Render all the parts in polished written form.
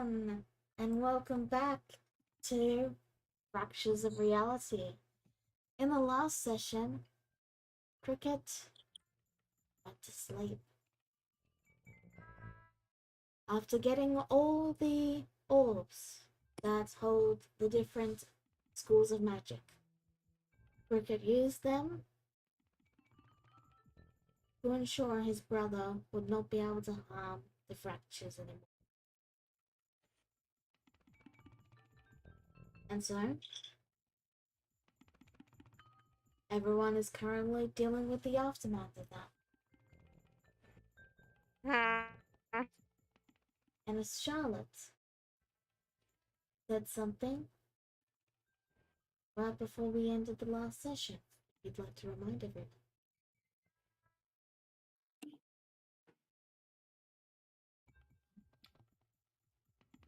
everyone, and welcome back to Fractures of Reality. In the last session, Cricket went to sleep. After getting all the orbs that hold the different schools of magic, Cricket used them to ensure his brother would not be able to harm the fractures anymore. And so, everyone is currently dealing with the aftermath of that. And as Charlotte said something right before we ended the last session, you'd like to remind everyone.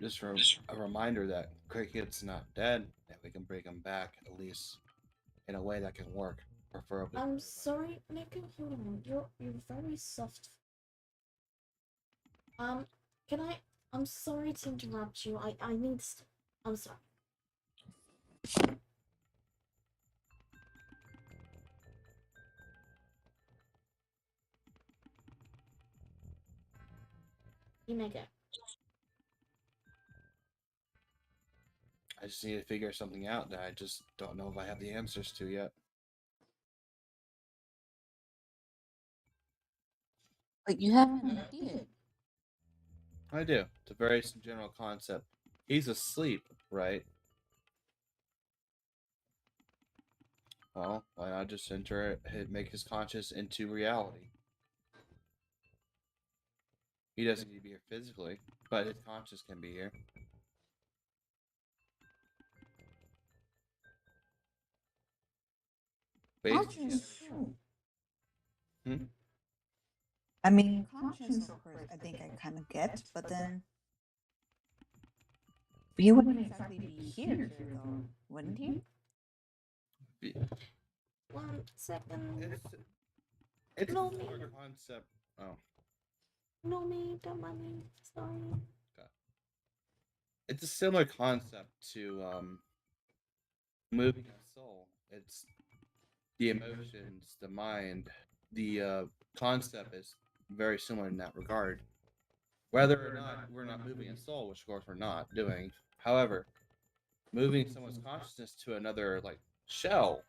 Just for a reminder that Cricket's not dead, that we can bring him back at least in a way that can work, preferably. I'm sorry, Nico, hold on. You're very soft. Can I? I'm sorry to interrupt you. I need. I'm sorry. You may go. I just need to figure something out that I just don't know if I have the answers to yet. But you have an idea. I do. It's a very general concept. He's asleep, right? Well, why not just make his conscious into reality? He doesn't need to be here physically, but his conscious can be here. Conscience. Hmm? I mean, conscience, of course, I think I kind of get, but then he wouldn't exactly be here, though, wouldn't he? 1 second. It's No, a similar concept. Oh. No, me, don't mind me. Sorry. Okay. It's a similar concept to moving a soul. It's the emotions, the mind, the concept is very similar in that regard. Whether or not we're not moving a soul, which of course we're not doing. However, moving someone's consciousness to another shell,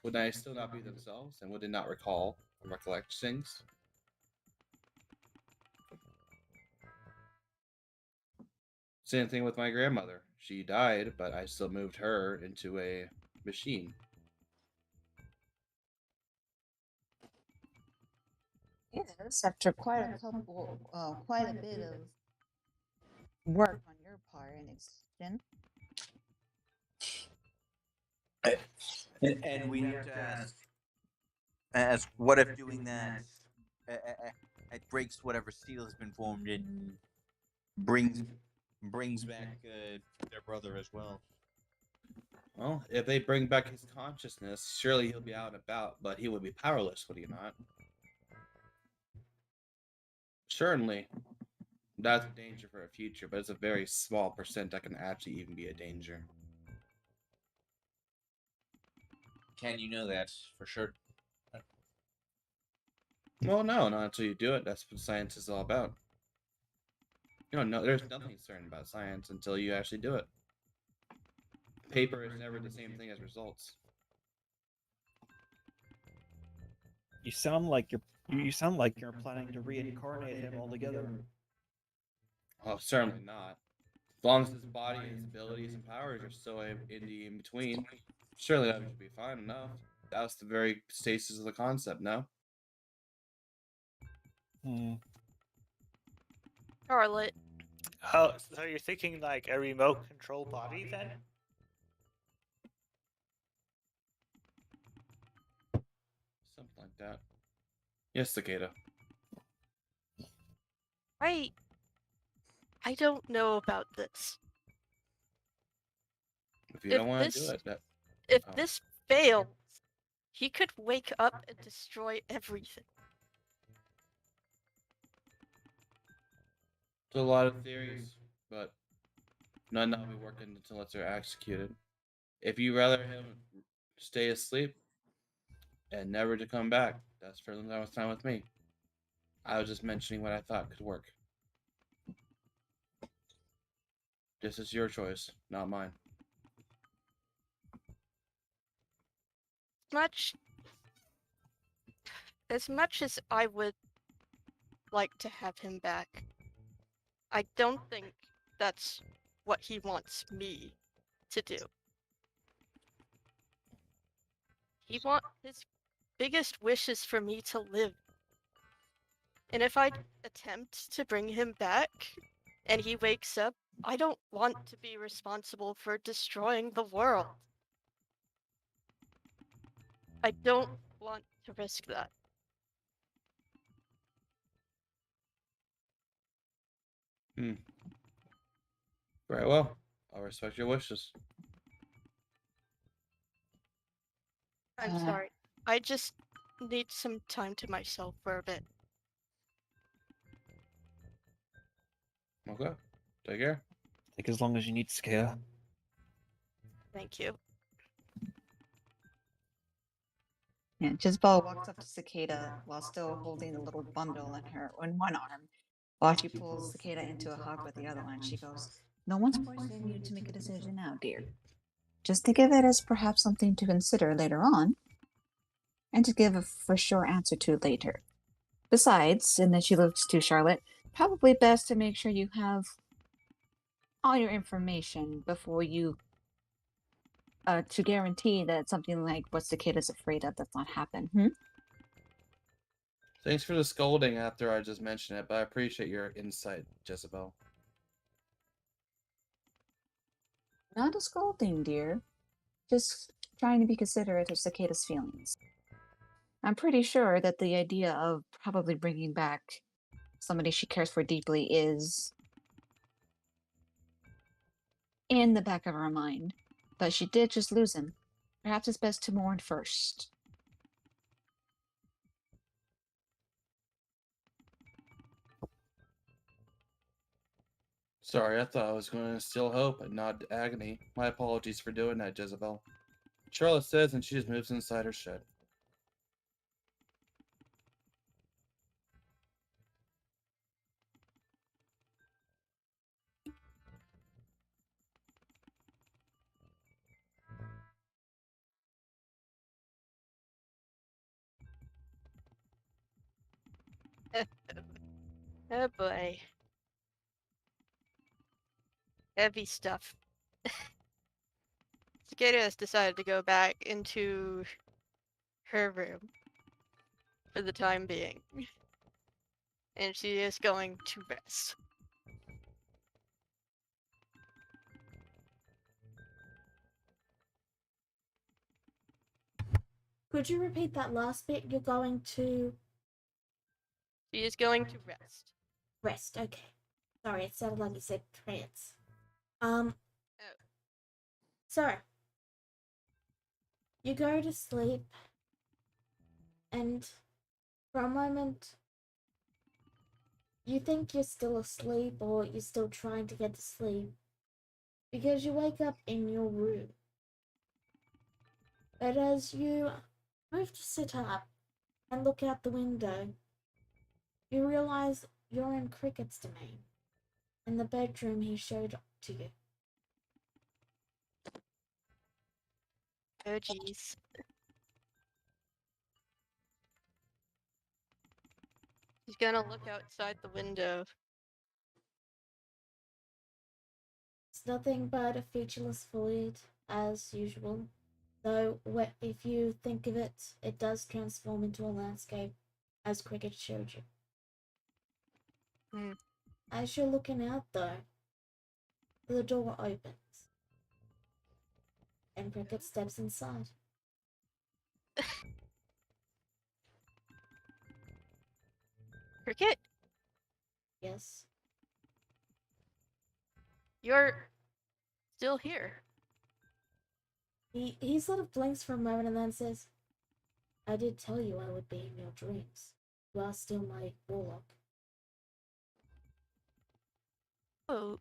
would they still not be themselves, and would they not recall or recollect things? Same thing with my grandmother. She died, but I still moved her into a machine. Yes, after quite a bit of work on your part and extension. And we have to ask, what if doing that it breaks whatever seal has been formed and brings back their brother as well? Well, if they bring back his consciousness, surely he'll be out and about, but he would be powerless, would he not? Certainly, that's a danger for a future, but it's a very small percent that can actually even be a danger. Can you know that for sure? Well, no, not until you do it. That's what science is all about. You know, there's nothing certain about science until you actually do it. Paper is never the same thing as results. You sound like you're planning to reincarnate him altogether. Oh, certainly not. As long as his body, his abilities, and powers are still in the in between, surely that should be fine enough. That's the very stasis of the concept, no? Charlotte. Oh, so you're thinking like a remote control body then? Something like that. Yes, Cicada. I don't know about this. If you don't want to do it, if this fails, he could wake up and destroy everything. There's a lot of theories. but none will be working until they're executed. If you rather him stay asleep and never to come back, that's for that was fine with me. I was just mentioning what I thought could work. This is your choice, not mine. Much as much as I would like to have him back, I don't think that's what he wants me to do. His biggest wish is for me to live. And if I attempt to bring him back and he wakes up, I don't want to be responsible for destroying the world. I don't want to risk that. Very well. I'll respect your wishes. I'm Uh. sorry. I just need some time to myself for a bit. Okay. Take care. Take as long as you need, Cicada. Thank you. Yeah, Jezebel walks up to Cicada while still holding the little bundle in one arm, while she pulls Cicada into a hug with the other one. She goes, "No one's forcing you to make a decision now, dear. Just think of it as perhaps something to consider later on, and to give a for sure answer to later. Besides," and then she looks to Charlotte, "probably best to make sure you have all your information before you to guarantee that something like what Cicada's afraid of does not happen. Thanks for the scolding after I just mentioned it, but I appreciate your insight, Jezebel. Not a scolding, dear. Just trying to be considerate of Cicada's feelings. I'm pretty sure that the idea of probably bringing back somebody she cares for deeply is in the back of her mind. But she did just lose him. Perhaps it's best to mourn first. Sorry, I thought I was going to instill hope and not agony. My apologies for doing that, Jezebel. Charlotte says, and she just moves inside her shed. Oh boy. Heavy stuff. Cicada has decided to go back into her room for the time being. And she is going to rest. Could you repeat that last bit? You're going to She is going to rest. rest. Okay. Sorry, it sounded like you said trance. Oh. So you go to sleep, and for a moment, you think you're still asleep or you're still trying to get to sleep because you wake up in your room. But as you move to sit up and look out the window, you realize you're in Cricket's domain, in the bedroom he showed to you. Oh jeez. She's gonna look outside the window. It's nothing but a featureless void, as usual. Though, if you think of it, it does transform into a landscape, as Cricket showed you. Hmm. As you're looking out, though, the door opens, and Cricket steps inside. Cricket, Yes. you're still here. He sort of blinks for a moment and then says, "I did tell you I would be in your dreams. You are still my warlock." Oh,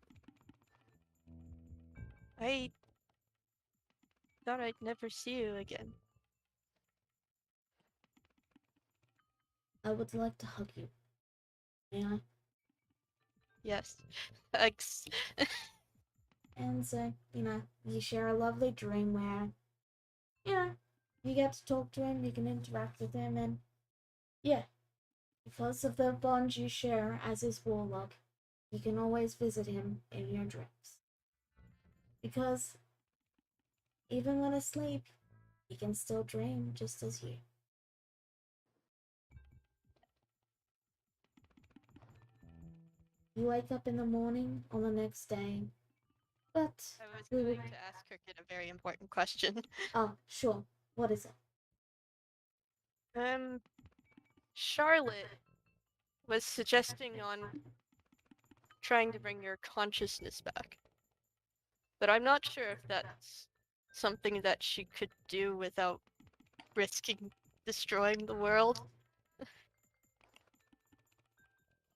I thought I'd never see you again. I would like to hug you. May I? Yes. Thanks. And so, you share a lovely dream where, you get to talk to him, you can interact with him, and yeah, because of the bond you share as his warlock, you can always visit him in your dreams. Because even when asleep, he can still dream just as you. You wake up in the morning on the next day, but I was we going will. to ask Cricket a very important question. Oh, sure. What is it? Charlotte was suggesting on trying to bring your consciousness back. But I'm not sure if that's something that she could do without risking destroying the world. What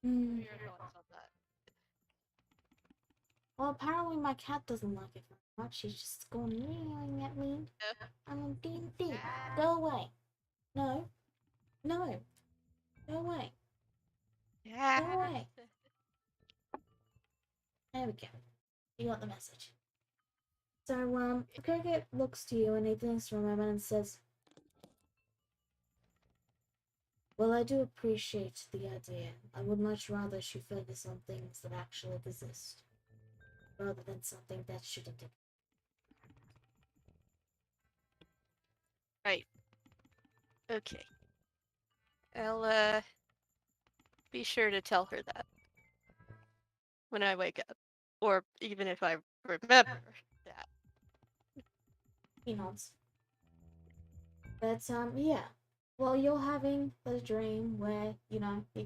Hmm. are your thoughts on that? Well, apparently my cat doesn't like it very much. She's just going meowing at me. I'm D&D. Go away. No. No. Go away. Yeah. Go away. There we go. You got the message. So, Cricket looks to you and he thinks for a moment and says, well, I do appreciate the idea. I would much rather she focus on things that actually exist, rather than something that shouldn't exist. Right. Okay. I'll be sure to tell her that when I wake up. Or even if I remember that. He nods. But, yeah. Well, you're having the dream where, you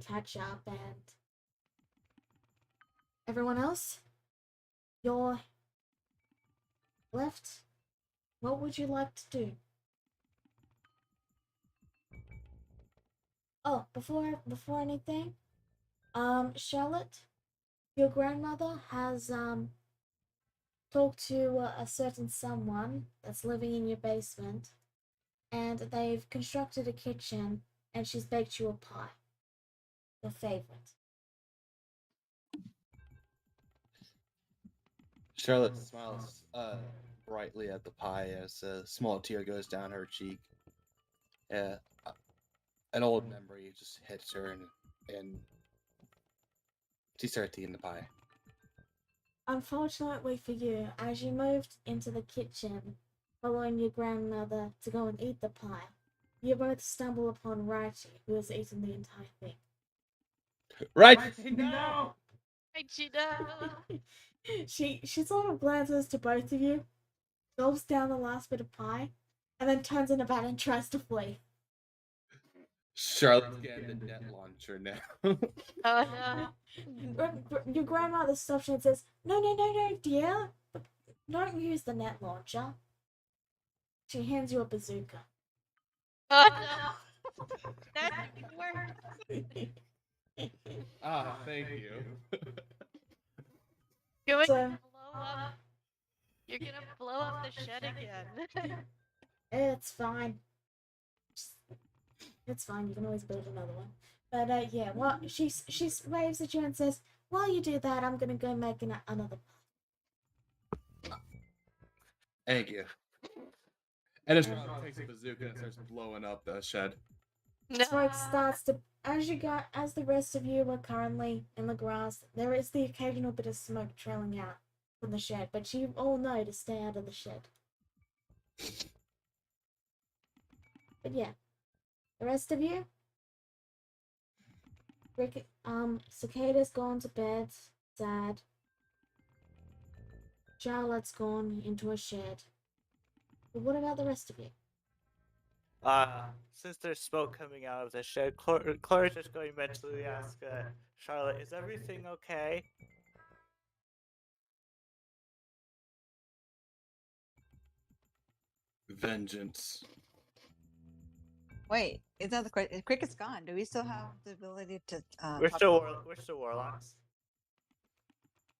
catch up and everyone else, you're left. What would you like to do? Oh, before anything, Charlotte, your grandmother has talked to a certain someone that's living in your basement, and they've constructed a kitchen, and she's baked you a pie, your favorite. Charlotte smiles brightly at the pie as a small tear goes down her cheek. Uh, an old memory just hits her, and she starts eating the pie. Unfortunately for you, as you moved into the kitchen, following your grandmother to go and eat the pie, you both stumble upon Raichi, who has eaten the entire thing. Right? No! Hey, Gina! She sort of glances to both of you, gulps down the last bit of pie, and then turns in about and tries to flee. Charlotte's getting the net launcher now. Oh no. Your grandmother stops you and says, no, no, no, no, dear. Don't use the net launcher. She hands you a bazooka. Oh no. That's even worse. Thank you. Going So, to blow up. You're gonna blow up the shed again. it's fine. It's fine. You can always build another one. But yeah, well, she waves at you and says, "While you do that, I'm gonna go make another." Thank you. And as Charlotte takes a bazooka and starts blowing up the shed. Smoke starts to as the rest of you are currently in the grass. There is the occasional bit of smoke trailing out from the shed, but you all know to stay out of the shed. But yeah, the rest of you, Cicada's gone to bed, sad. Charlotte's gone into a shed. But what about the rest of you? Since there's smoke coming out of the shed, Chloe's just going to mentally ask Charlotte, is everything okay? Vengeance. Wait, is that the question? Cricket's gone. Do we still have the ability to? We're talk still to- we're still warlocks.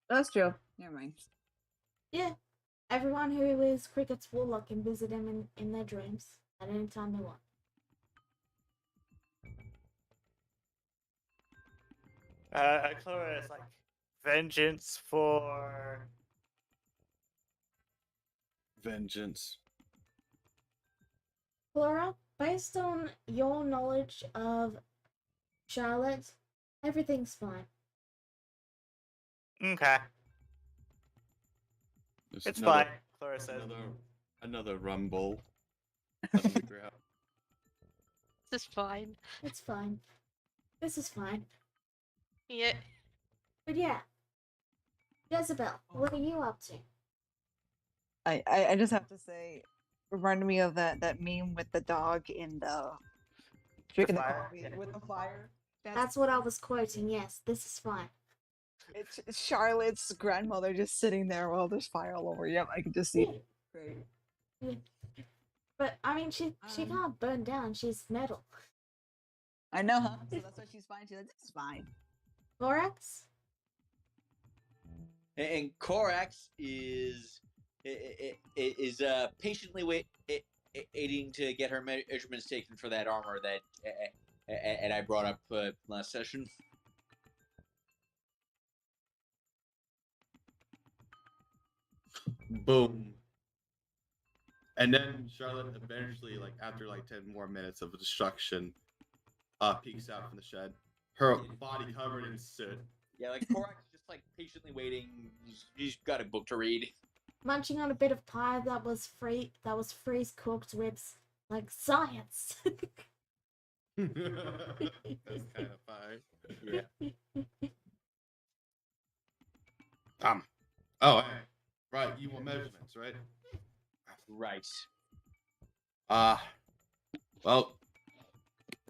That's true. Never mind. Yeah, Everyone who is Cricket's warlock can visit him in their dreams at any time they want. Clara is like, vengeance for. Vengeance. Flora, based on your knowledge of Charlotte, everything's fine. Okay, Just it's another, fine. Clara says. another rumble. Let's figure out. This is fine. It's fine. This is fine. Yeah. But yeah, Jezebel, what are you up to? I just have to say, reminded me of that meme with the dog in the drinking the fire, coffee yeah. with the fire. That's what I was quoting. Yes, this is fine. It's Charlotte's grandmother just sitting there while there's fire all over. Yep, I can just see Yeah. it. Great. Yeah. But I mean, she can't burn down. She's metal. I know, huh? So that's why she's fine. She's like, this is fine. Borax? And Korax is patiently waiting to get her measurements taken for that armor that and I brought up last session. Boom. And then Charlotte eventually, like after like 10 more minutes of destruction, peeks out from the shed. Her body covered in soot. Yeah, like Korax is just like patiently waiting. He's got a book to read. Munching on a bit of pie that was freeze cooked with like science. That's kind of fine. Yeah. Oh, hey. Right. You want measurements, right? Right. Well,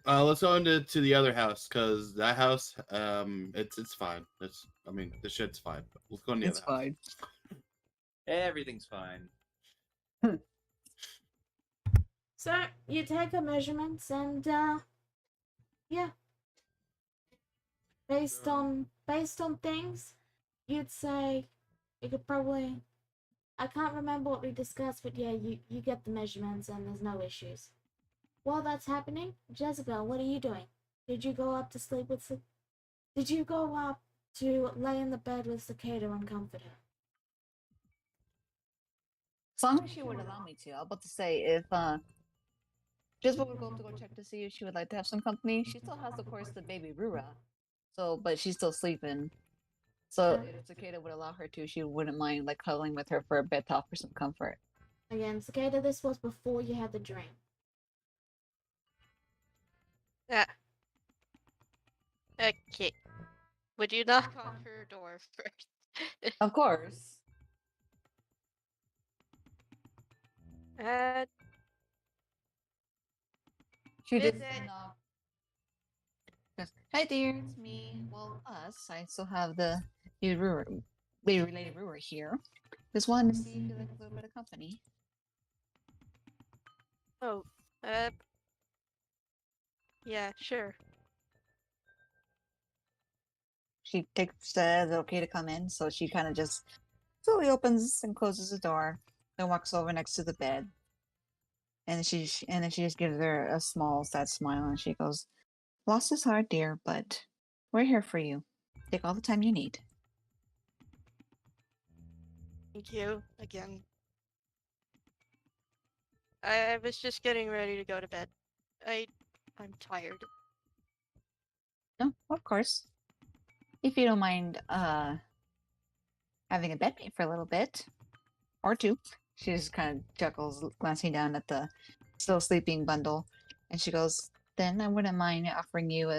let's go into the other house because that house, it's fine. The shed's fine. But let's go in the It's other house. fine. Everything's fine. So you take her measurements and yeah. Based on things, you'd say you could probably, I can't remember what we discussed, but yeah, you get the measurements and there's no issues. While that's happening, Jezebel, what are you doing? Did you go up to sleep with Did you go up to lay in the bed with Cicada and comfort her? As long as she would allow me to. I was about to say, if Jezebel would go to go check to see if she would like to have some company. She still has, of course, the baby Rura. So, but she's still sleeping. So if Cicada would allow her to, she wouldn't mind like cuddling with her for a bit to offer some comfort. Again, Cicada, this was before you had the dream. Yeah. Okay. Would you knock on her door first? Of course. She Is just it- knock. Goes, hi dear, it's me. Well, us. I still have the Lady Brewer here. Just wanted to see if you like a little bit of company. Oh, yeah, sure. She says it's okay to come in, so she kind of just slowly opens and closes the door, then walks over next to the bed, and then she just gives her a small, sad smile, and she goes, "Loss is hard, dear, but we're here for you. Take all the time you need." Thank you again. I was just getting ready to go to bed. I'm tired. No, of course. If you don't mind, having a bedmate for a little bit, or two. She just kind of chuckles, glancing down at the still sleeping bundle, and she goes, "Then I wouldn't mind offering you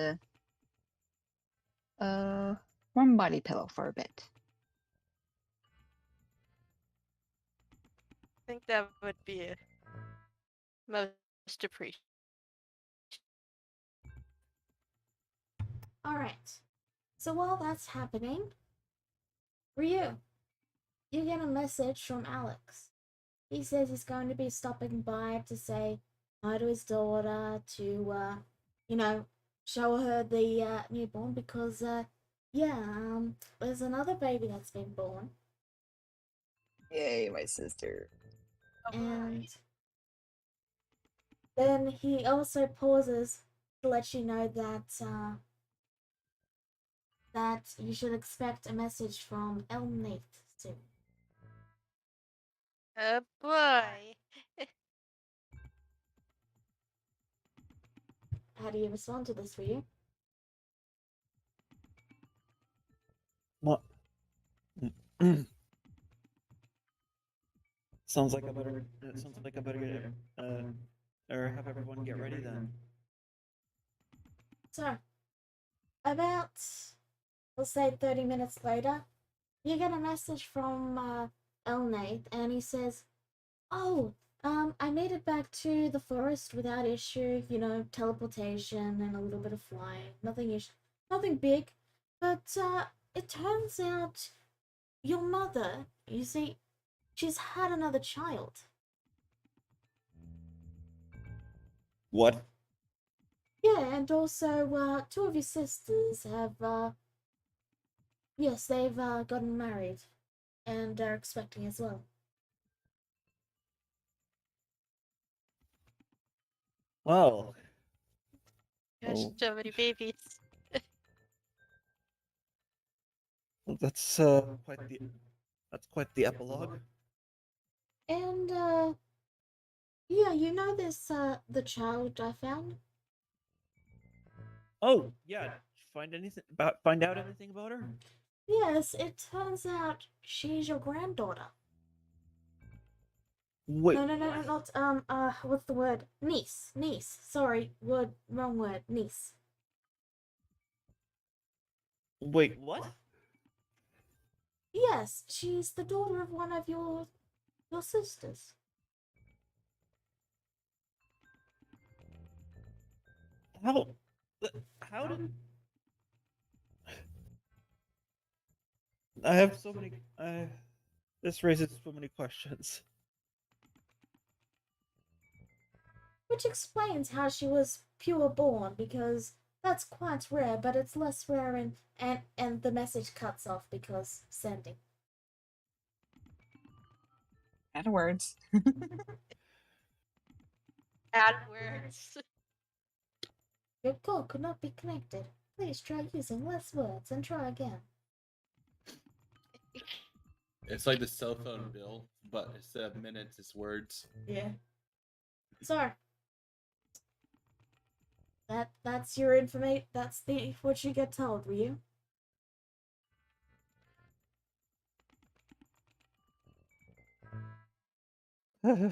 a warm body pillow for a bit." I think that would be most appreciated. Alright. So while that's happening, Ryu, you get a message from Alex. He says he's going to be stopping by to say hi to his daughter, to, show her the newborn because, there's another baby that's been born. Yay, my sister. And then he also pauses to let you know that you should expect a message from Elmnate soon. Oh boy. How do you respond to this, for you? What? Sounds like I better. It sounds like I better get or have everyone get ready then. So, about, we'll say 30 minutes later, you get a message from Elnate, and he says, "Oh, I made it back to the forest without issue. You know, teleportation and a little bit of flying. Nothing big. But it turns out your mother, you see, she's had another child. What? Yeah, and also two of your sisters have yes, they've gotten married and are expecting as well." Well. Gosh, Oh, so many babies. well, that's quite the epilogue. And yeah, you know this the child I found? Oh yeah. Did you find out anything about her? Yes, it turns out she's your granddaughter. Wait. No, not what's the word? Niece. Sorry, wrong word. Niece. Wait. What? Yes, she's the daughter of one of your sisters. How? How did? I have so many. This raises so many questions. Which explains how she was pure born, because that's quite rare, but it's less rare and the message cuts off because sending. Add words. Add words. Your call could not be connected. Please try using less words and try again. It's like the cell phone bill, but instead of minutes, it's words. Yeah. So that's your information. That's the what you get told, were you? Uh,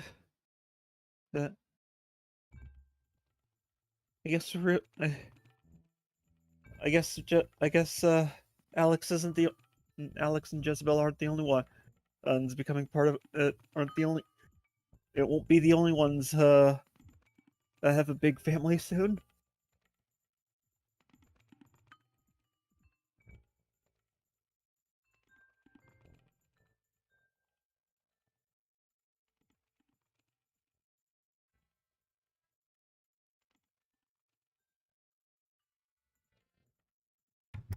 I guess I guess Alex isn't the Alex and Jezebel aren't the only ones becoming part of aren't the only it won't be the only ones that have a big family soon.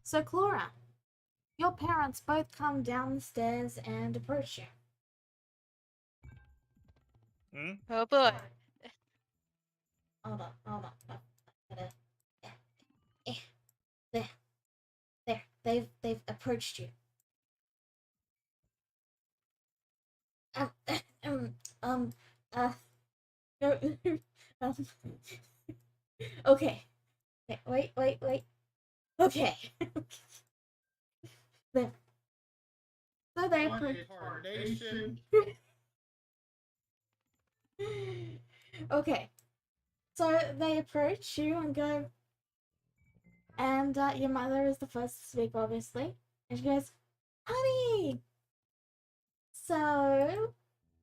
So Clara, your parents both come down the stairs and approach you. Oh boy. Hold on. Gotta- eh, There, there. They've approached you. Um, um, uh, no, um, okay. Wait. Okay. There. So they approach. Incarnation. Okay. So they approach you and go, and your mother is the first to speak, obviously. And she goes, "Honey, so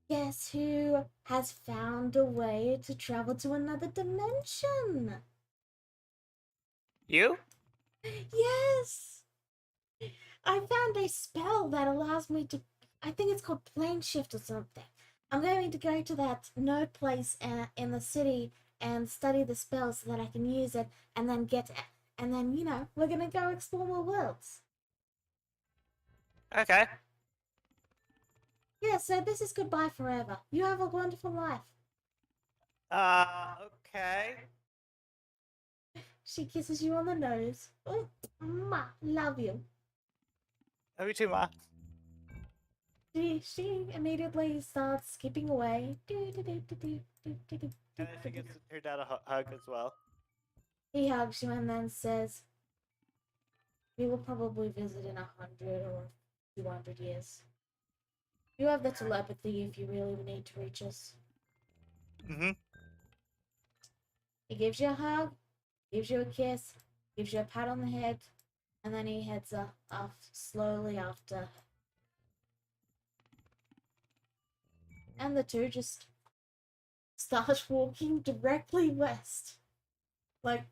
guess who has found a way to travel to another dimension?" You? Yes! I found a spell that allows me to. I think it's called plane shift or something. I'm going to go to that nerd place in the city and study the spell so that I can use it and then get it. And then, we're gonna go explore more worlds. Okay. Yeah, so this is goodbye forever. You have a wonderful life. Okay. She kisses you on the nose. Oh, mwah, love you. Love you too, Ma. She immediately starts skipping away. And then she gives her dad a hug as well. He hugs you and then says, "We will probably visit in 100 or 200 years. You have the telepathy if you really need to reach us." Mm-hmm. He gives you a hug, gives you a kiss, gives you a pat on the head, and then he heads off slowly after. And the two just start walking directly west. Like,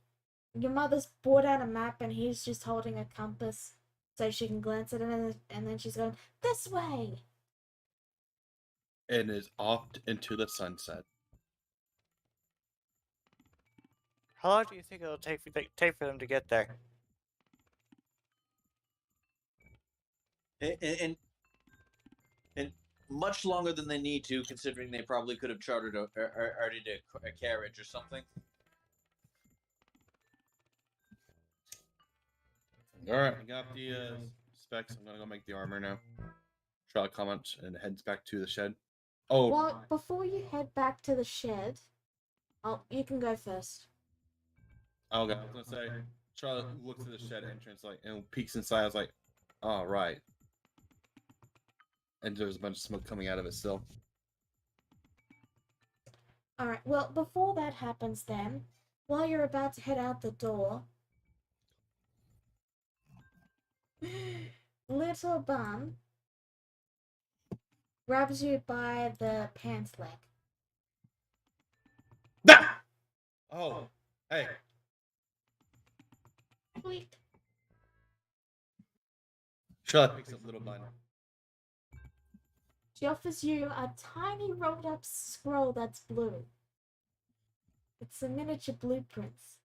your mother's brought out a map and he's just holding a compass so she can glance at it, and then she's going, "This way!" And is off into the sunset. How long do you think it'll take for them to get there? And much longer than they need to, considering they probably could have chartered a carriage or something. All right, I got the specs. I'm gonna go make the armor now. Charlotte comments and heads back to the shed. Oh, Well, before you head back to the shed, you can go first. okay. I was gonna say Charlotte looks at the shed entrance and peeks inside. I was like, "All right." And there's a bunch of smoke coming out of it still. Alright, well, before that happens, then, while you're about to head out the door, little Bun grabs you by the pants leg. Oh, hey. Wait. Charlotte picks up little bun. She offers you a tiny rolled up scroll that's blue. It's a miniature blueprints.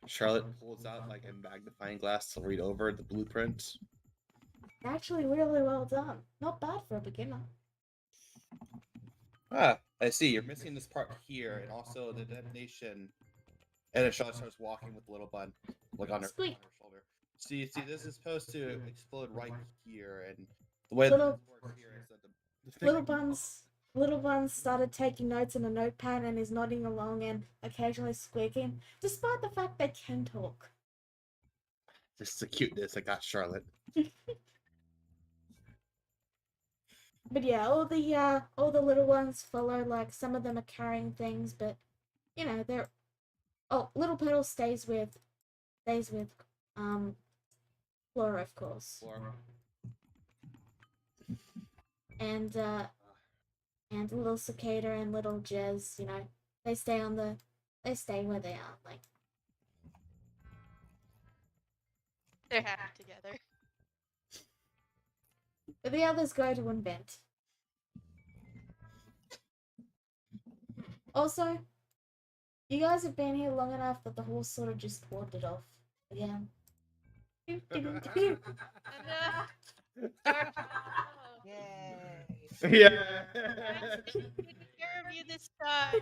Charlotte pulls out like a magnifying glass to read over the blueprints. Actually, really well done. Not bad for a beginner. Ah, I see. You're missing this part here, and also the detonation. And then Charlotte starts walking with little bun, like on her Squeak. shoulder. See, this is supposed to explode right here, and the way Little- that this works here is that the thing Little Buns started taking notes in a notepad and is nodding along and occasionally squeaking, despite the fact they can talk. This is the cuteness I got Charlotte. But yeah, all the little ones follow. Like, some of them are carrying things, but you know they're. Oh, Little Petal stays with Flora, of course, Laura. and little Cicada and little Jez. You know, they stay where they are. Like, They're happy together. but the others go to invent. Also, you guys have been here long enough that the horse sort of just wandered off again. And Sorry. Oh, Yay. Yeah. I'm taking care of you this time.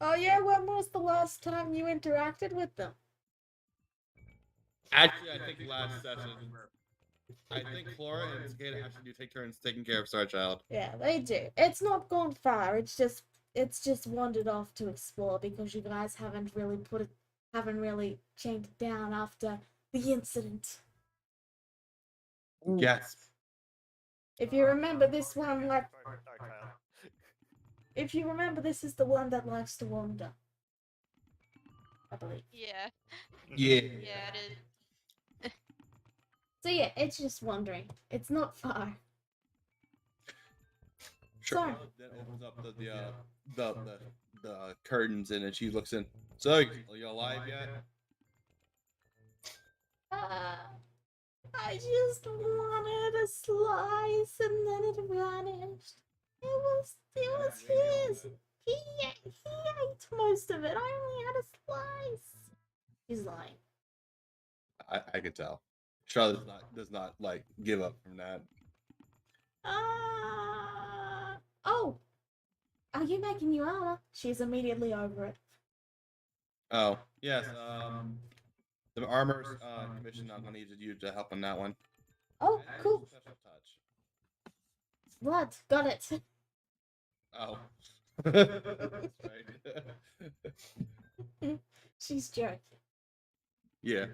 Oh yeah, when was the last time you interacted with them? Actually, I think last session, I think Flora and Cicada actually do take turns taking care of Starchild. Yeah, they do. It's not gone far. It's just wandered off to explore because you guys haven't really chained it down after the incident. Yes. If you remember this one, like, Dark Child. if you remember, this is the one that likes to wander. I believe. Yeah. Yeah. Yeah, it is. So yeah, it's just wandering. It's not far. Charlotte then opens up the curtains and then she looks in. So, are you alive yet? I just wanted a slice and then it vanished. It was his. He ate most of it. I only had a slice. He's lying. I could tell. Charlotte does not like give up from that. Oh, are you making new armor? She's immediately over it. Oh yes, the armor's commission. I'm gonna need you to help on that one. Oh, Add a cool. special touch. What? Got it. Oh, that's right. She's joking. Yeah.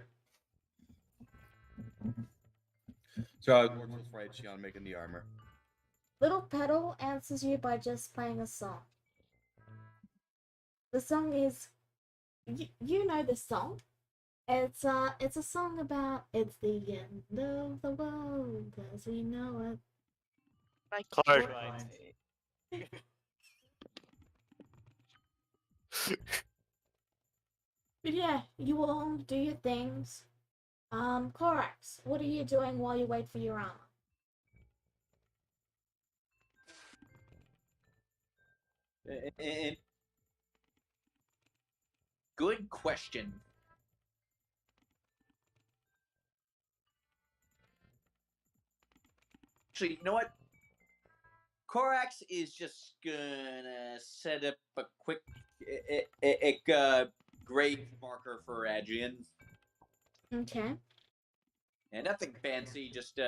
Charlotte works with Raichi on making the armor. Little Petal answers you by just playing a song. The song is, you know the song. It's a song about it's the end of the world as we know it. Like, Clark what- right. But yeah, you all do your things. Corax, what are you doing while you wait for your armor? Good question. Actually, you know what? Korax is just gonna set up a quick grave marker for Adrian. Okay. And nothing fancy, just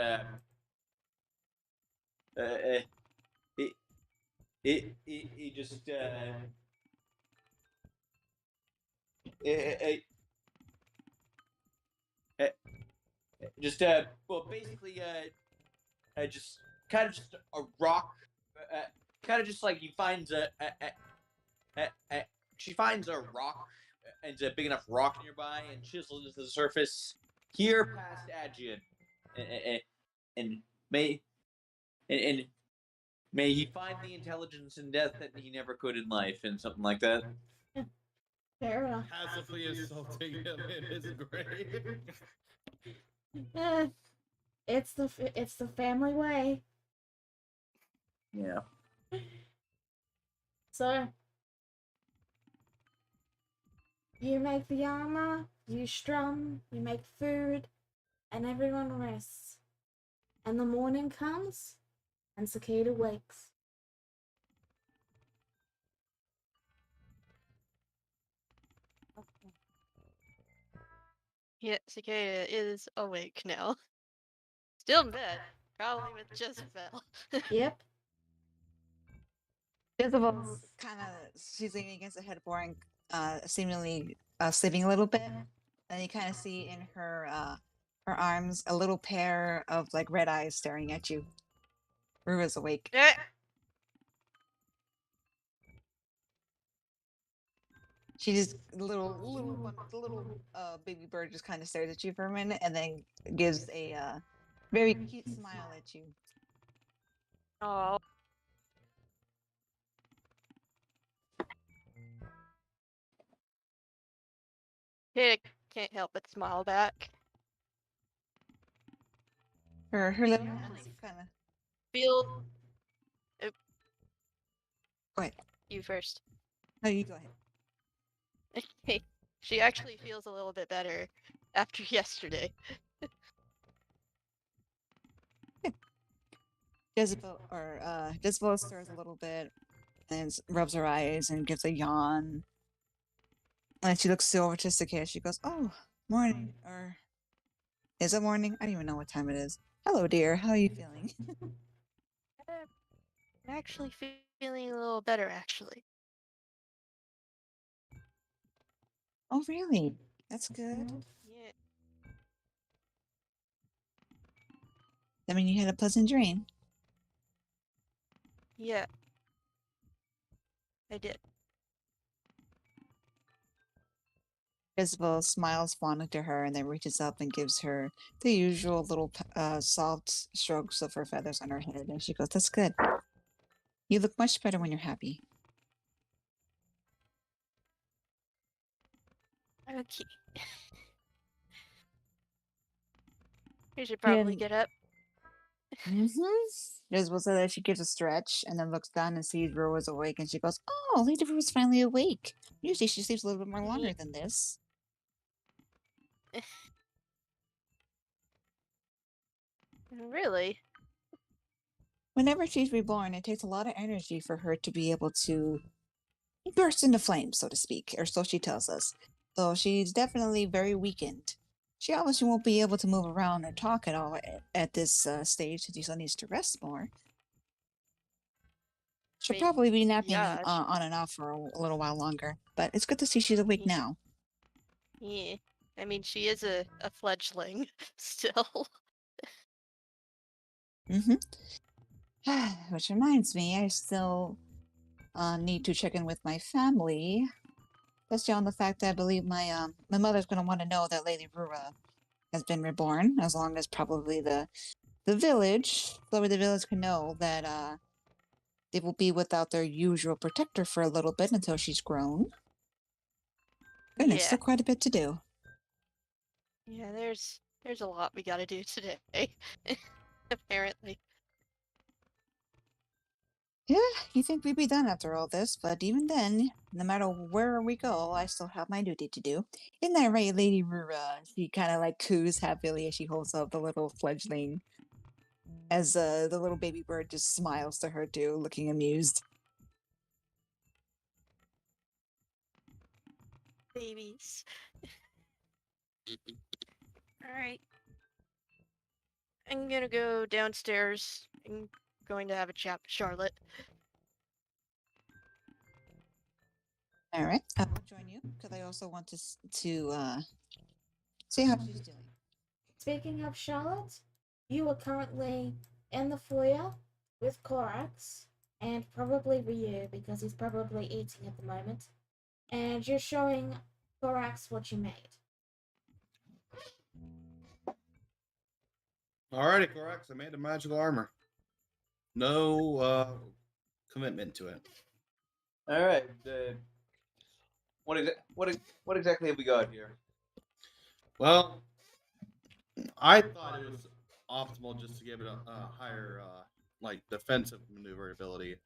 it just just well basically just kind of just a rock, kind of just like he finds she finds a rock and a big enough rock nearby and chisels into the surface here past Adrian, and may and may he find the intelligence in death that he never could in life, and something like that. Fair enough. Passively assaulting him in his grave. Eh, it's the family way. Yeah. So you make the armor, you strum, you make food, and everyone rests. And the morning comes, and Cicada wakes. Yeah, Cicada is awake now. Still in bed, probably with Jezebel. Yep. Jezebel's kind of she's leaning against the headboard, seemingly sleeping a little bit, and you kind of see in her her arms a little pair of like red eyes staring at you. Rua's awake. Eh, She just the little baby bird just kind of stares at you for a minute and then gives a very cute smile at you. Oh, Cicada can't help but smile back. Her little hands kind of. Feel Go ahead. you first. No, you go ahead. She actually feels a little bit better after yesterday. Jezebel stirs a little bit and rubs her eyes and gives a yawn. And she looks over to Cicada. She goes, "Oh, morning." Or is it morning? I don't even know what time it is. Hello, dear. How are you feeling? I'm actually feeling a little better, actually. Oh, really? That's good. Yeah. I mean, you had a pleasant dream. Yeah. I did. Isabel smiles fondly to her and then reaches up and gives her the usual little soft strokes of her feathers on her head. And she goes, "That's good. You look much better when you're happy." Okay. You should probably And- get up. Isabel says that she gives a stretch and then looks down and sees Rua's awake and she goes, "Oh, Lady Rua's finally awake. Usually she sleeps a little bit more longer than this." Really? Whenever she's reborn, it takes a lot of energy for her to be able to burst into flames, so to speak, or so she tells us. So she's definitely very weakened. She obviously won't be able to move around or talk at all at this stage, since she still needs to rest more. She'll mean, probably be napping yeah, on and off for a little while longer, but it's good to see she's awake Yeah. now. Yeah. I mean, she is a fledgling still. Which reminds me, I still need to check in with my family. Especially on the fact that I believe my mother's going to want to know that Lady Rura has been reborn, as long as probably the village, so the village can know that they will be without their usual protector for a little bit until she's grown. Goodness, Yeah. still quite a bit to do. Yeah, there's a lot we gotta do today. Apparently. Yeah, you think we'd be done after all this, but even then, no matter where we go, I still have my duty to do. Isn't that right, Lady Rura? She kind of like coos happily as she holds up the little fledgling, as the little baby bird just smiles to her too, looking amused. Babies. Alright. I'm gonna go downstairs. I'm going to have a chat with Charlotte. All right, I will join you because I also want to see how she's doing. Speaking of Charlotte, you are currently in the foyer with Korax and probably Ryu because he's probably eating at the moment. And you're showing Korax what you made. Alrighty, Corax, I made a magical armor. No commitment to it. All right. What exactly have we got here? Well, I thought it was optimal just to give it a higher like defensive maneuverability.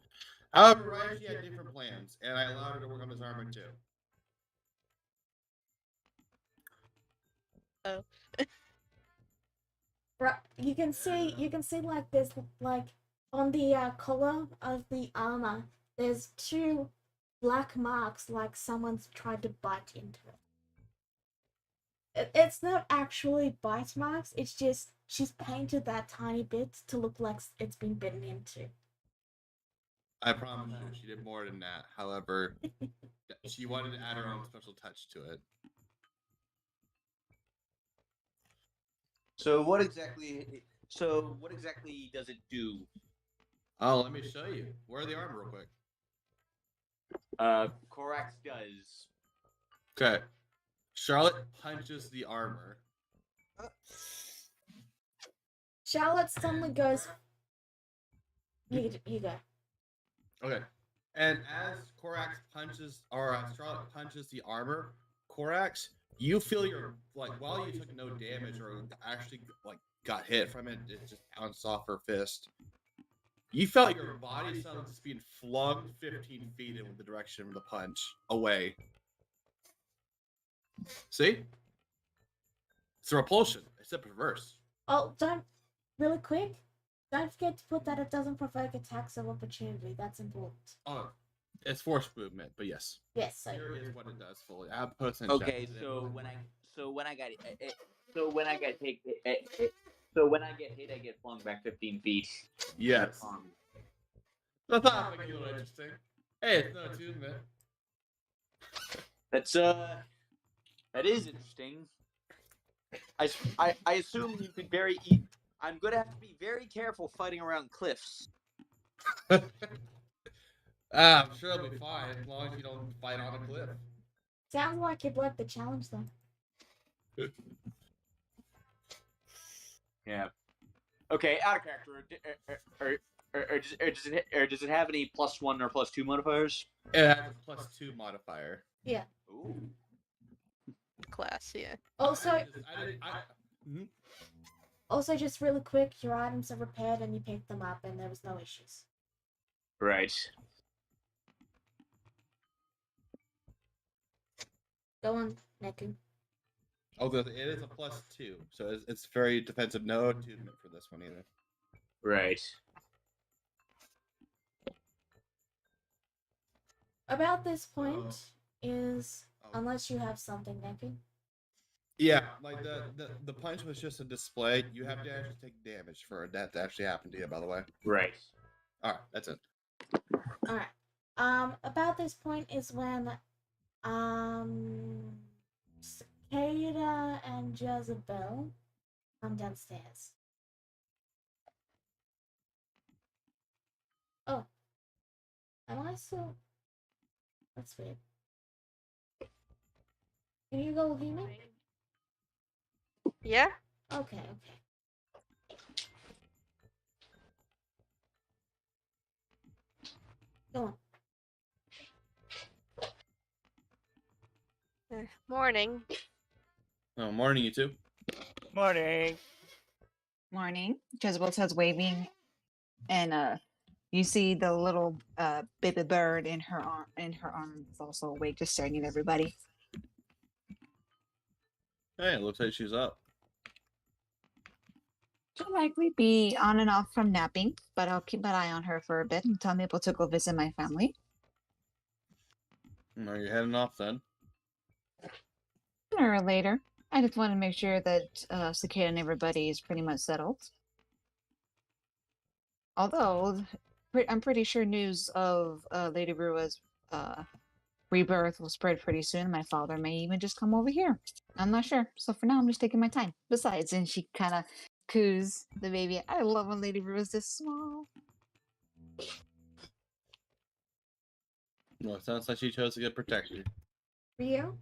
However, Raichi had different plans, and I allowed her to work on this armor too. Oh. You can see like this, like on the collar of the armor, there's two black marks like someone's tried to bite into it. It's not actually bite marks, it's just she's painted that tiny bit to look like it's been bitten into. I promise you, she did more than that. However, she wanted to add her own special touch to it. So what exactly? So what exactly does it do? Oh, let me show you. Wear the armor real quick. Corax does. Okay. Charlotte punches the armor. Charlotte suddenly goes. You go. Okay. And as Corax punches, or Charlotte punches the armor, Corax, you feel your, like, while you took no damage or actually, like, got hit from it, it just bounced off her fist. You felt your body suddenly just being flung 15 feet in the direction of the punch away. See? It's a repulsion, except reverse. Oh, really quick. Don't forget to put that it doesn't provoke attacks of opportunity. That's important. Oh, it's force movement, but yes. Yes, so Here is what it does fully. I'll post in Okay, chat. so when I get hit, I get flung back 15 feet. Yes. I thought I'd make it a little interesting. Hey, it's no attunement. That is interesting. I assume you could I'm gonna have to be very careful fighting around cliffs. I'm sure it'll be fine as long as you don't fight on a cliff. sounds like you'd like the challenge then. Yeah. Okay, out of character. Or does it have any +1 or +2 modifiers? It has a +2 modifier. Yeah. Ooh. Class, yeah. Also, just really quick, your items are repaired and you picked them up, and there was no issues. Right. Go on, Neku. Although it is a +2, so it's very defensive. No attunement for this one either. Right. About this point is, unless you have something, Nicky. Yeah, like the punch was just a display. You have to actually take damage for that to actually happen to you. By the way. Right. All right, that's it. All right. About this point is when Cicada and Jezebel come downstairs. Oh, am I still? That's weird. Can you go hear me? Yeah? Okay. Go on. Morning. Oh, morning, you two. Morning. Morning. Jezebel says waving, and you see the little baby bird in her arms also awake, just staring at everybody. Hey, it looks like she's up. She'll likely be on and off from napping, but I'll keep an eye on her for a bit until I'm able to go visit my family. Are you heading off then? Sooner or later. I just want to make sure that Cicada and everybody is pretty much settled. Although, I'm pretty sure news of Lady Rua's rebirth will spread pretty soon. My father may even just come over here. I'm not sure. So for now, I'm just taking my time. Besides, and she kind of coos the baby. I love when Lady Rua's this small. Well, it sounds like she chose a good protector. Rio,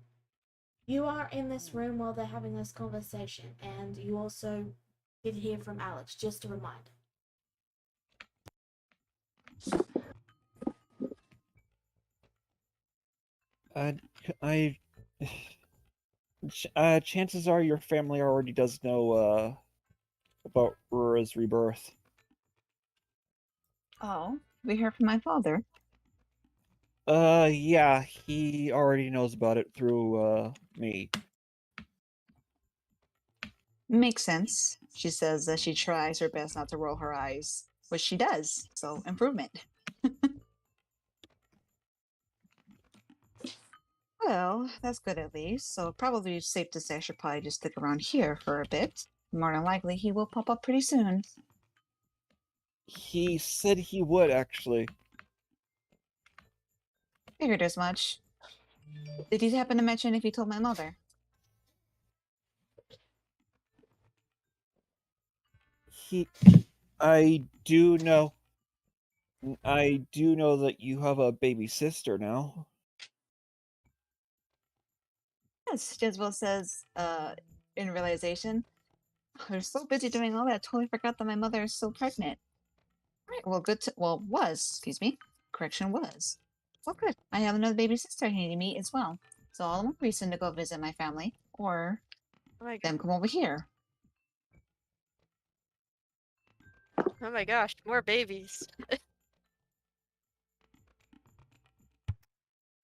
you are in this room while they're having this conversation, and you also did hear from Alex, just a reminder. Chances are your family already does know about Rura's rebirth. Oh, we heard from my father. Yeah, he already knows about it through me. Makes sense. She says that she tries her best not to roll her eyes, which she does. So improvement. Well, that's good at least. So probably safe to say I should probably just stick around here for a bit. More than likely, he will pop up pretty soon. He said he would, actually. Figured as much. Did he happen to mention if he told my mother? I do know that you have a baby sister now. Yes, Jezebel says, in realization. They're so busy doing all that, I totally forgot that my mother is still pregnant. Right, well, excuse me. Correction, was. Well, good. I have another baby sister I need to meet as well. So all the more reason to go visit my family, or Oh my, them come over here. oh my gosh, more babies.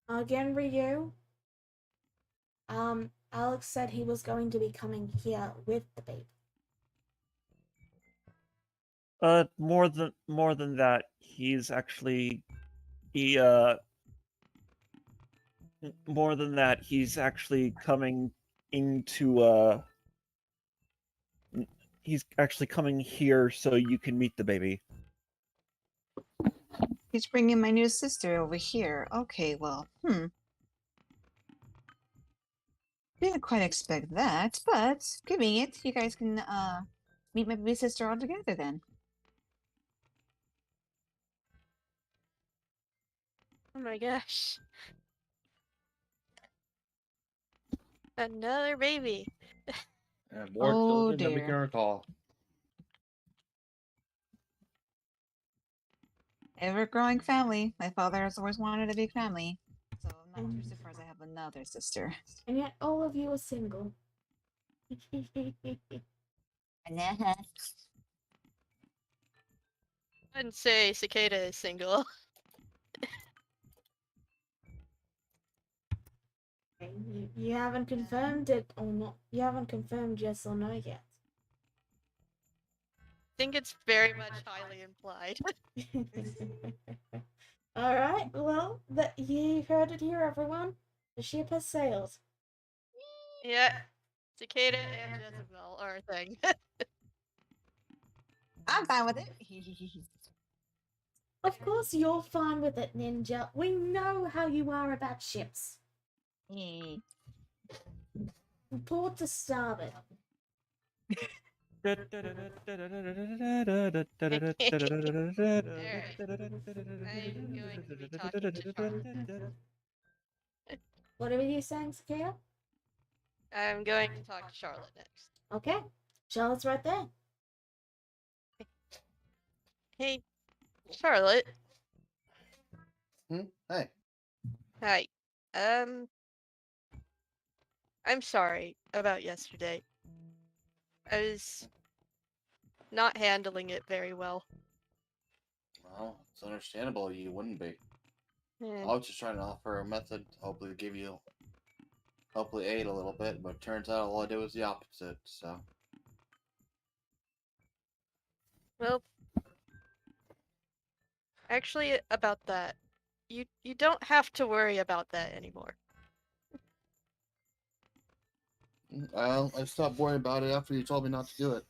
Again, Rio. Alex said he was going to be coming here with the baby. More than that, he's actually more than that, he's actually coming into he's actually coming here so you can meet the baby. He's bringing my new sister over here. Okay, well, didn't quite expect that, but giving it, you guys can meet my baby sister all together then. Oh my gosh. Another baby. And more Oh, children than we dear. can recall. Ever-growing family. My father has always wanted a big family. So I'm not too surprised I have another sister. And yet all of you are single. I'd say Cicada is single. You haven't confirmed it or not. You haven't confirmed yes or no yet. I think it's very much highly implied. All right. Well, you heard it here, everyone. The ship has sailed. Yeah, Cicada and Jezebel are a thing. I'm fine with it. Of course, you're fine with it, Ninja. We know how you are about ships. Port to starboard. I'm going to be talking to Charlotte. What are you saying, Sakaya? I'm going to talk to Charlotte next. Okay. Charlotte's right there. Hey, Charlotte. Hey. Hi. I'm sorry about yesterday. I was not handling it very well. Well, it's understandable you wouldn't be. And I was just trying to offer a method to hopefully aid a little bit, but turns out all I did was the opposite, so. well, actually, about that, you don't have to worry about that anymore. Well, I stopped worrying about it after you told me not to do it.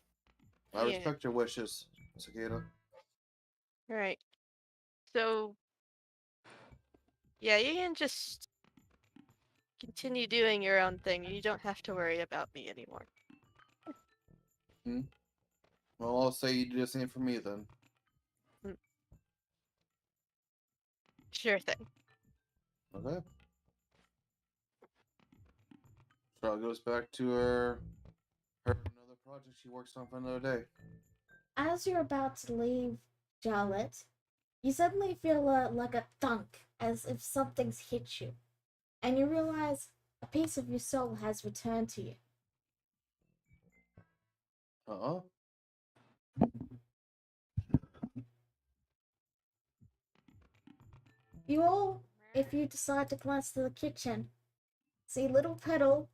I Yeah. respect your wishes, Cicada. Right. So, yeah, you can just continue doing your own thing. You don't have to worry about me anymore. Well, I'll say you do the same for me then. Sure thing. Okay. Charlotte goes back to her another project she works on for another day. As you're about to leave, Charlotte, you suddenly feel like a thunk, as if something's hit you, and you realize a piece of your soul has returned to you. Uh-huh. You all, if you decide to glance to the kitchen, see little Petal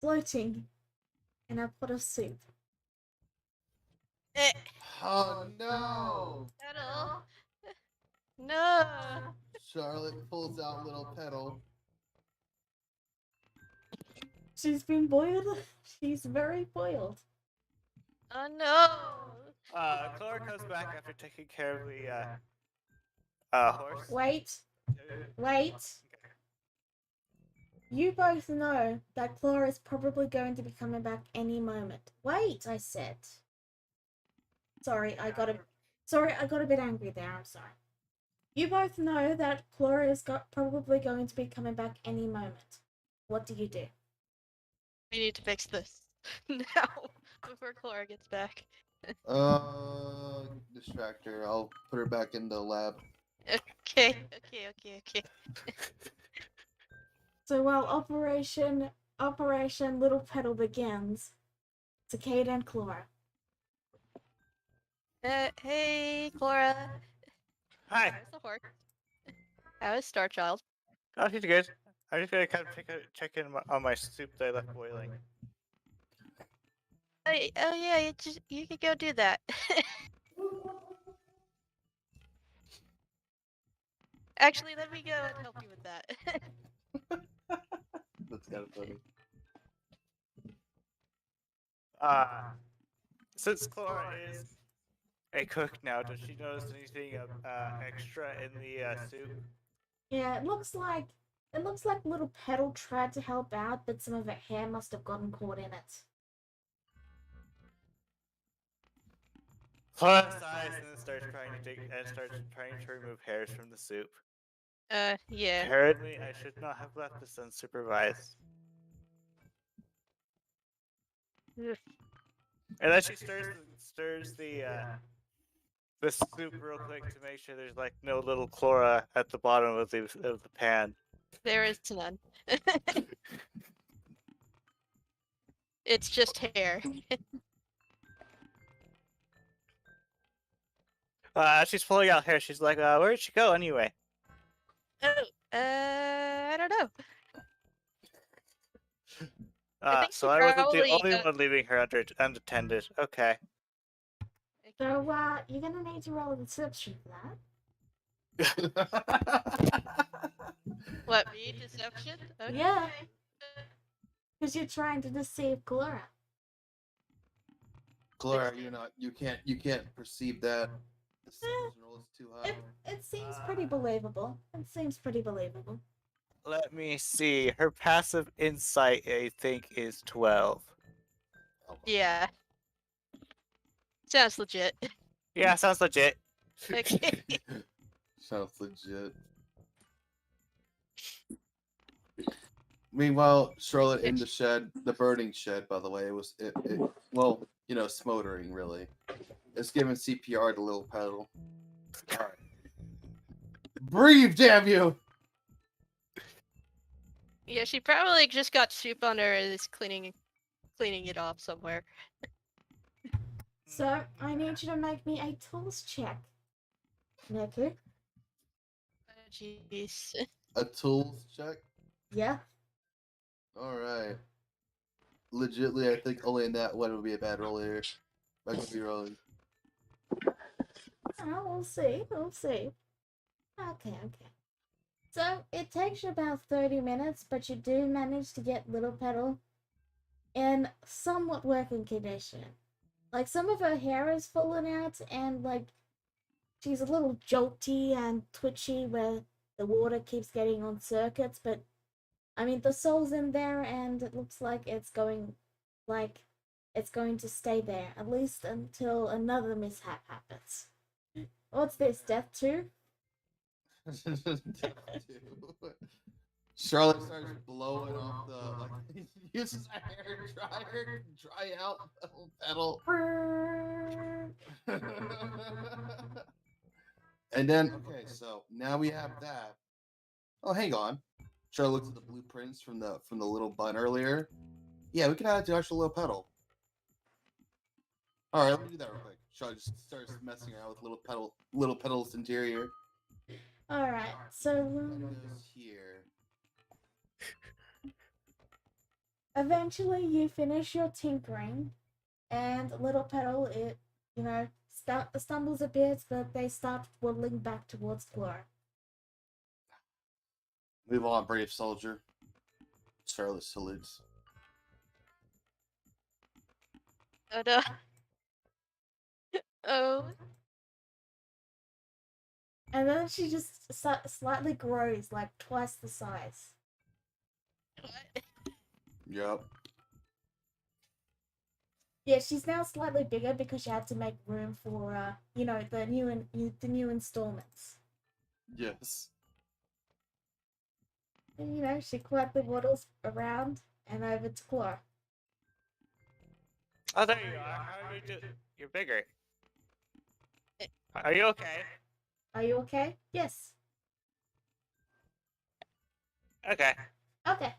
floating in a pot of soup. Oh no! Petal? No! Charlotte pulls out little Petal. She's been boiled. She's very boiled. Oh no! Clara comes back after taking care of the horse. Wait. You both know that Clara is probably going to be coming back any moment. Wait, I said. Sorry, I got a bit angry there. I'm sorry. You both know that Clara is probably going to be coming back any moment. What do you do? We need to fix this now before Clara gets back. Distract her. I'll put her back in the lab. Okay. So while Operation Little Petal begins, Cicada and Clara. Hey, Clara. Hi. How's the horse? How is Star Child? Oh, she's good. I'm just gonna kind of check in on my soup that I left boiling. Oh yeah, you could go do that. Actually, let me go and help you with that. That's kind of funny. Since Clara is a cook now, does she notice anything extra in the soup? Yeah, it looks like little Petal tried to help out, but some of her hair must have gotten caught in it. Clara sighs and then starts trying to remove hairs from the soup. Yeah. Apparently, I should not have left this unsupervised. And then she stirs the soup real quick to make sure there's like no little Clara at the bottom of the pan. There is none. It's just hair. As she's pulling out hair, she's like, where'd she go anyway? Oh, I don't know. think So she I wasn't the probably only got- one leaving her unattended. Okay. So, you're gonna need to roll a deception for that. What, me? Deception? Okay. Yeah. Because you're trying to deceive Clara. Clara, you can't perceive that. The deception roll is too high. It seems pretty believable. It seems pretty believable. Let me see. Her passive insight, I think, is 12. Yeah. Sounds legit. Yeah, sounds legit. Okay. Sounds legit. Meanwhile, Charlotte in the shed, the burning shed, by the way, it smoldering really. It's giving CPR to little pedal. Alright. Breathe, damn you! Yeah, she probably just got soup on her and is cleaning it off somewhere. So, I need you to make me a tools check. Neku? Oh, jeez. A tools check? Yeah? Alright. Legitly, I think only in that one would be a bad roll here. I could be rolling. Oh, we'll see. We'll see. Okay. So, it takes you about 30 minutes, but you do manage to get Little Petal in somewhat working condition. Like, some of her hair is fallen out, and, like, she's a little jolty and twitchy where the water keeps getting on circuits, but, I mean, the soul's in there, and it looks like it's going to stay there, at least until another mishap happens. What's this, death too? Charlotte starts blowing off the uses a hair dryer to dry out the pedal. And then so now we have that. Oh, hang on. Charlotte looks at the blueprints from the little bun earlier. Yeah, we can add it to our actual little pedal. All right, let me do that real quick. Charlotte just starts messing around with little pedal's interior. All right, so That goes here. eventually you finish your tinkering, and Little Petal, it stumbles a bit, but they start waddling back towards Clara. Move on, brave soldier. Charlotte salutes. Oh no. Oh. And then she just slightly grows, like twice the size. What? Yep. Yeah, she's now slightly bigger because she had to make room for, the new installments. Yes. And, she quietly waddles around and over to Clara. Oh, there you are. How are you doing? You're bigger. Are you okay? Are you okay? Yes. Okay. Okay.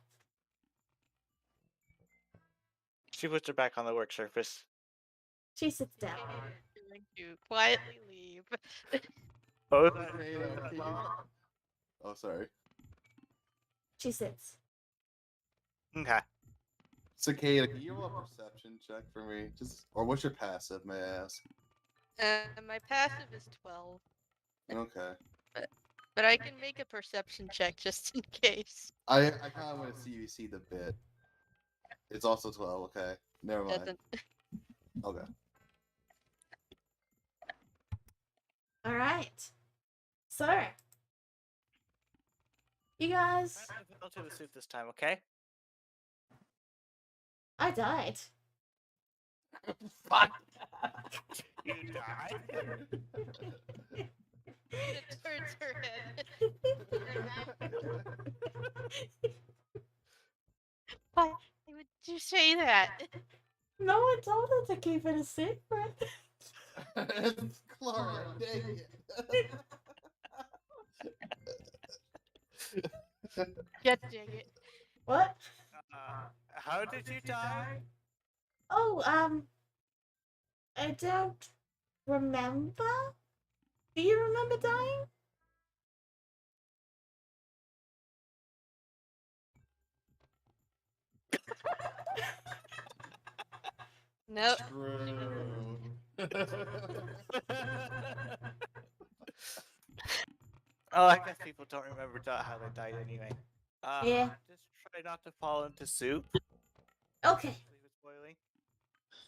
She puts her back on the work surface. She sits down. Going to quietly leave. What was that? Okay, What was that, Mama? Oh, sorry. She sits. Okay. Cicada, can you roll a perception check for me? Or what's your passive, may I ask? My passive is 12, Okay. but I can make a perception check just in case. I kind of want to see you see the bit. It's also 12. Okay. Never mind. Doesn't. Okay. All right. So, you guys, I'll do the suit this time, okay? I died. Fuck. You died. It turns her head. Why would you say that? No one told her to keep it a secret. It's Clara, dang it. God dang it. What? How did you die? Oh, I don't remember. Do you remember dying? No. True. Oh, I guess people don't remember how they died anyway. Yeah. Just try not to fall into soup. Okay. Leave it boiling.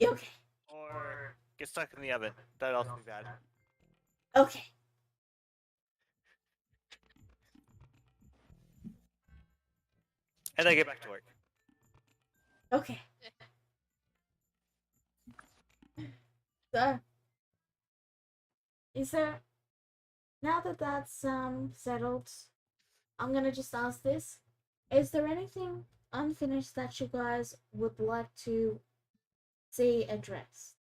Okay. Or get stuck in the oven. That'd also be bad. Okay. And then get back to work. Okay. So, is there, now that that's settled, I'm gonna just ask this: is there anything unfinished that you guys would like to see addressed?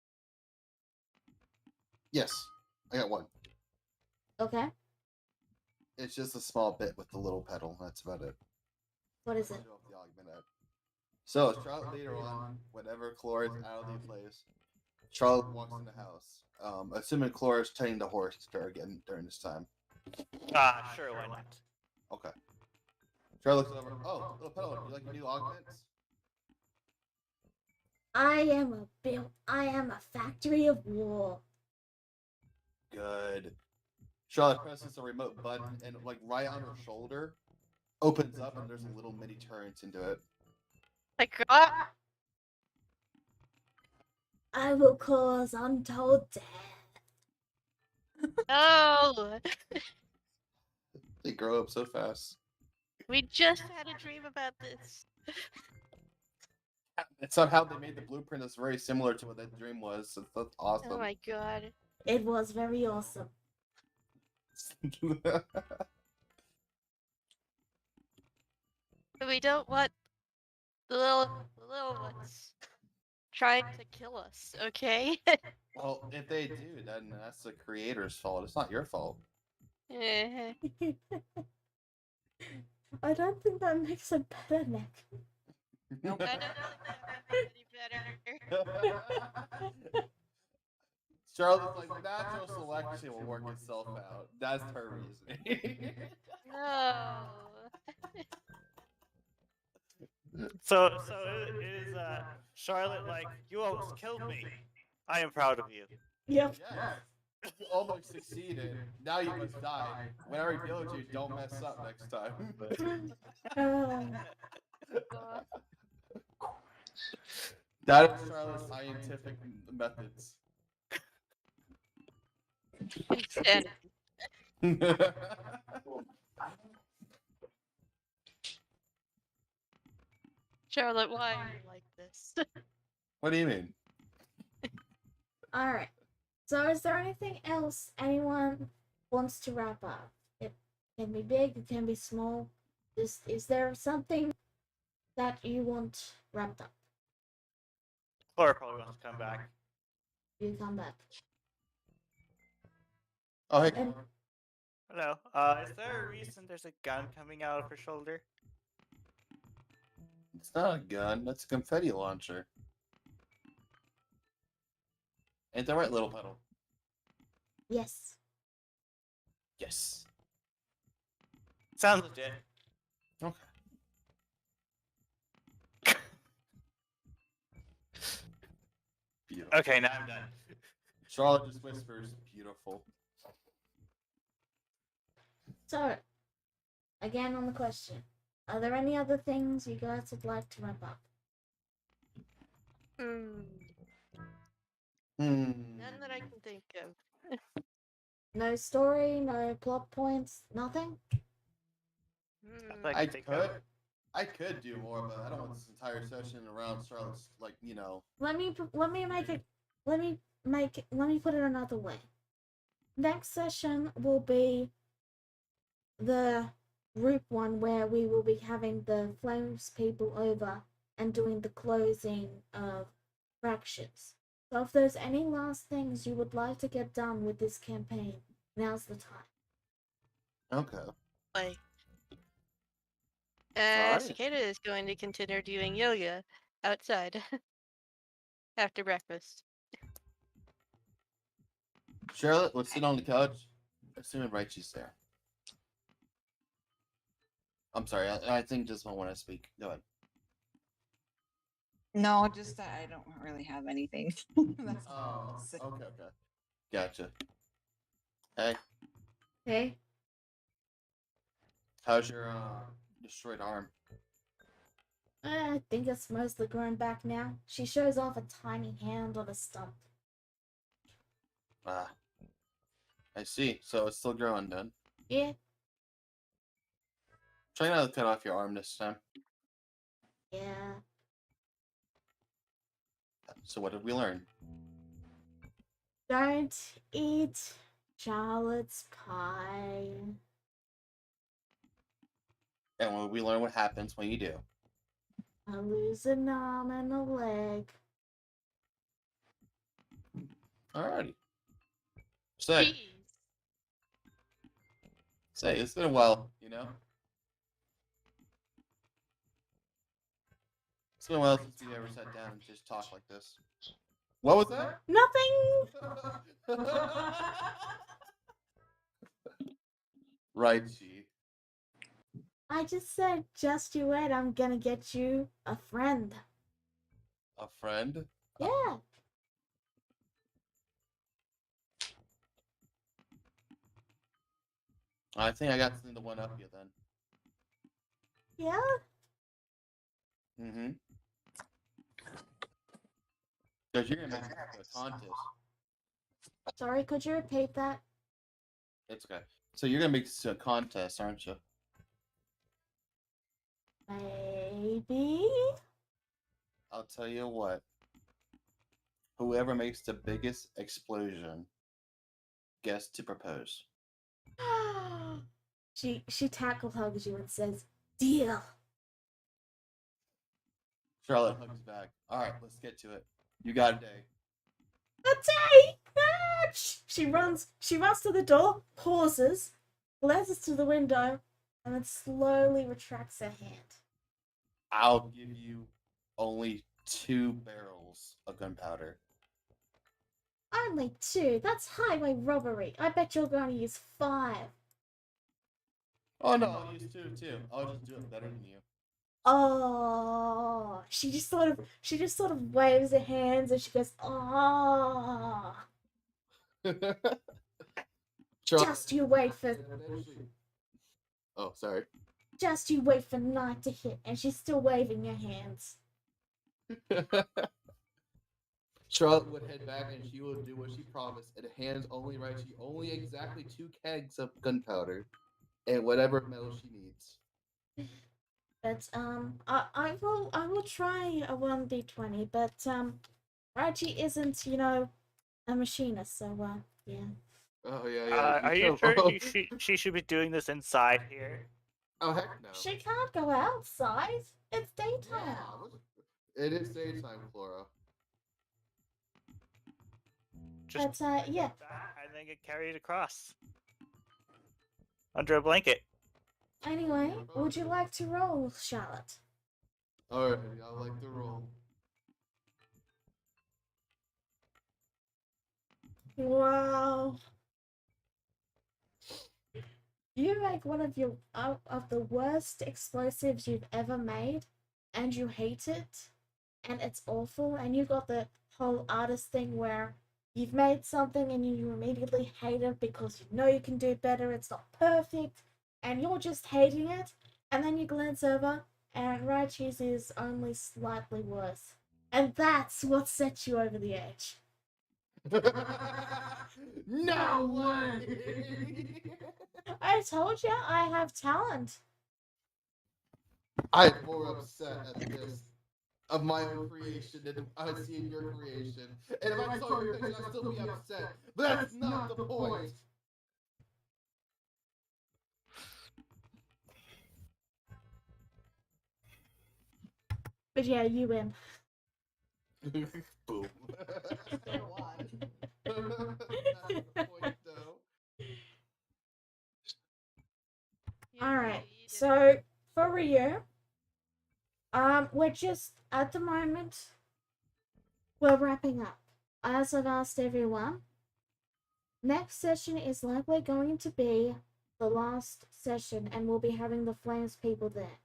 Yes, I got one. Okay. It's just a small bit with the little pedal. That's about it. What is it? Show off the augment ad. So Charlotte later on, whenever Clora's out of the place, Charlotte walks in the house. Assuming Clora's tending the horse to her again during this time. Sure, why not? Okay. Charlotte looks over. Oh, little pedal. Do you like your new augments? I am a factory of war. Good. Charlotte presses a remote button, and like right on her shoulder, opens up, and there's a little mini turret into it. Like what? I will cause untold death. No. They grow up so fast. We just had a dream about this. And somehow they made the blueprint that's very similar to what that dream was. So that's awesome. Oh my god. It was very awesome. We don't want the little ones trying to kill us, okay? Well, if they do, then that's the creator's fault. It's not your fault. Eh. I don't think that makes it better, Nick. I don't think that makes any better. Charlotte's like, natural selection will work itself out. That's her reasoning. No. So it is Charlotte like, you almost killed me. I am proud of you. Yep. Yes. You almost succeeded. Now you must die. When I rebuild you, don't mess up next time. That is Charlotte's scientific methods. Insanity. Charlotte, why are you like this? What do you mean? Alright. So is there anything else anyone wants to wrap up? It can be big, it can be small. Is there something that you want wrapped up? Clara probably wants to come back. You come back. Oh, hey. And Hello. Is there a reason there's a gun coming out of her shoulder? It's not a gun. That's a confetti launcher. Ain't that right, little pedal? yes. Yes. Sounds legit. Okay. Beautiful. Okay, now I'm done. Charlotte just whispers, beautiful. So, again on the question. Are there any other things you guys would like to wrap up? Hmm. Hmm. None that I can think of. No story, no plot points, nothing? Hmm. Like, I could do more, but I don't want this entire session around Charlotte's, like, you know. Let me put it another way. Next session will be the group one where we will be having the Flames people over and doing the closing of fractures. So if there's any last things you would like to get done with this campaign, now's the time. Okay. Like, Alright. Cicada is going to continue doing yoga outside after breakfast. Charlotte, let's sit on the couch. Assuming Raichi's there. I'm sorry, I think just want to speak. Go ahead. No, just that I don't really have anything. That's all I'll Oh, say. okay, okay. Gotcha. Hey, Hey, how's your destroyed arm? I think it's mostly grown back now. She shows off a tiny hand on a stump. Ah, I see. So it's still growing then. Yeah, Try not to cut off your arm this time. yeah. So what did we learn? Don't eat Charlotte's pie. And when we learn what happens when you do. I lose an arm and a leg. Alrighty. Say, Jeez. it's been a while, you know? It's been a while since we ever sat down and just talked like this. What was that? Nothing! Right, G. I just said, just you wait, I'm gonna get you a friend. A friend? Yeah. I think I got something to one up you then. Yeah? Mm-hmm. Because you're gonna make it a contest. Sorry, could you repeat that? It's okay. So you're gonna make this a contest, aren't you? Maybe? I'll tell you what. Whoever makes the biggest explosion gets to propose. She tackle hugs you and says, deal. Charlotte hugs back. Alright, let's get to it. You got a day. A day! Ah! She runs to the door, pauses, glances to the window, and then slowly retracts her hand. I'll give you only 2 barrels of gunpowder. Only 2? That's highway robbery. I bet you're going to use 5. Oh no, I'll use 2 too. I'll just do it better than you. Oh, she just sort of waves her hands and she goes, oh. Just you wait for Oh, sorry. Just you wait for night to hit, and she's still waving her hands. Charlotte would head back and she would do what she promised and hands only writes you only exactly 2 kegs of gunpowder and whatever metal she needs. But I will try a 1d20, but Raji isn't, a machinist, so yeah. Oh yeah. Are you sure she should be doing this inside here? Oh heck no. She can't go outside. It's daytime. Yeah, it is daytime, Flora. Just But yeah. and then get carried across under a blanket. Anyway, would you like to roll, Charlotte? Alright, I like the roll. Wow. You make one of the worst explosives you've ever made, and you hate it, and it's awful, and you got the whole artist thing where you've made something and you immediately hate it because you know you can do better, it's not perfect, and you're just hating it, and then you glance over, and Raichi's is only slightly worse. And that's what sets you over the edge. No way! I told you I have talent. I'm more upset at this of my own creation than I see in your creation. And if I saw your picture, I'd still be upset. But that's not the point. But yeah, you win. Boom. Still won. That's the point, though. Alright, so for Rio, we're just at the moment we're wrapping up. As I've asked everyone, next session is likely going to be the last session, and we'll be having the Flames people there.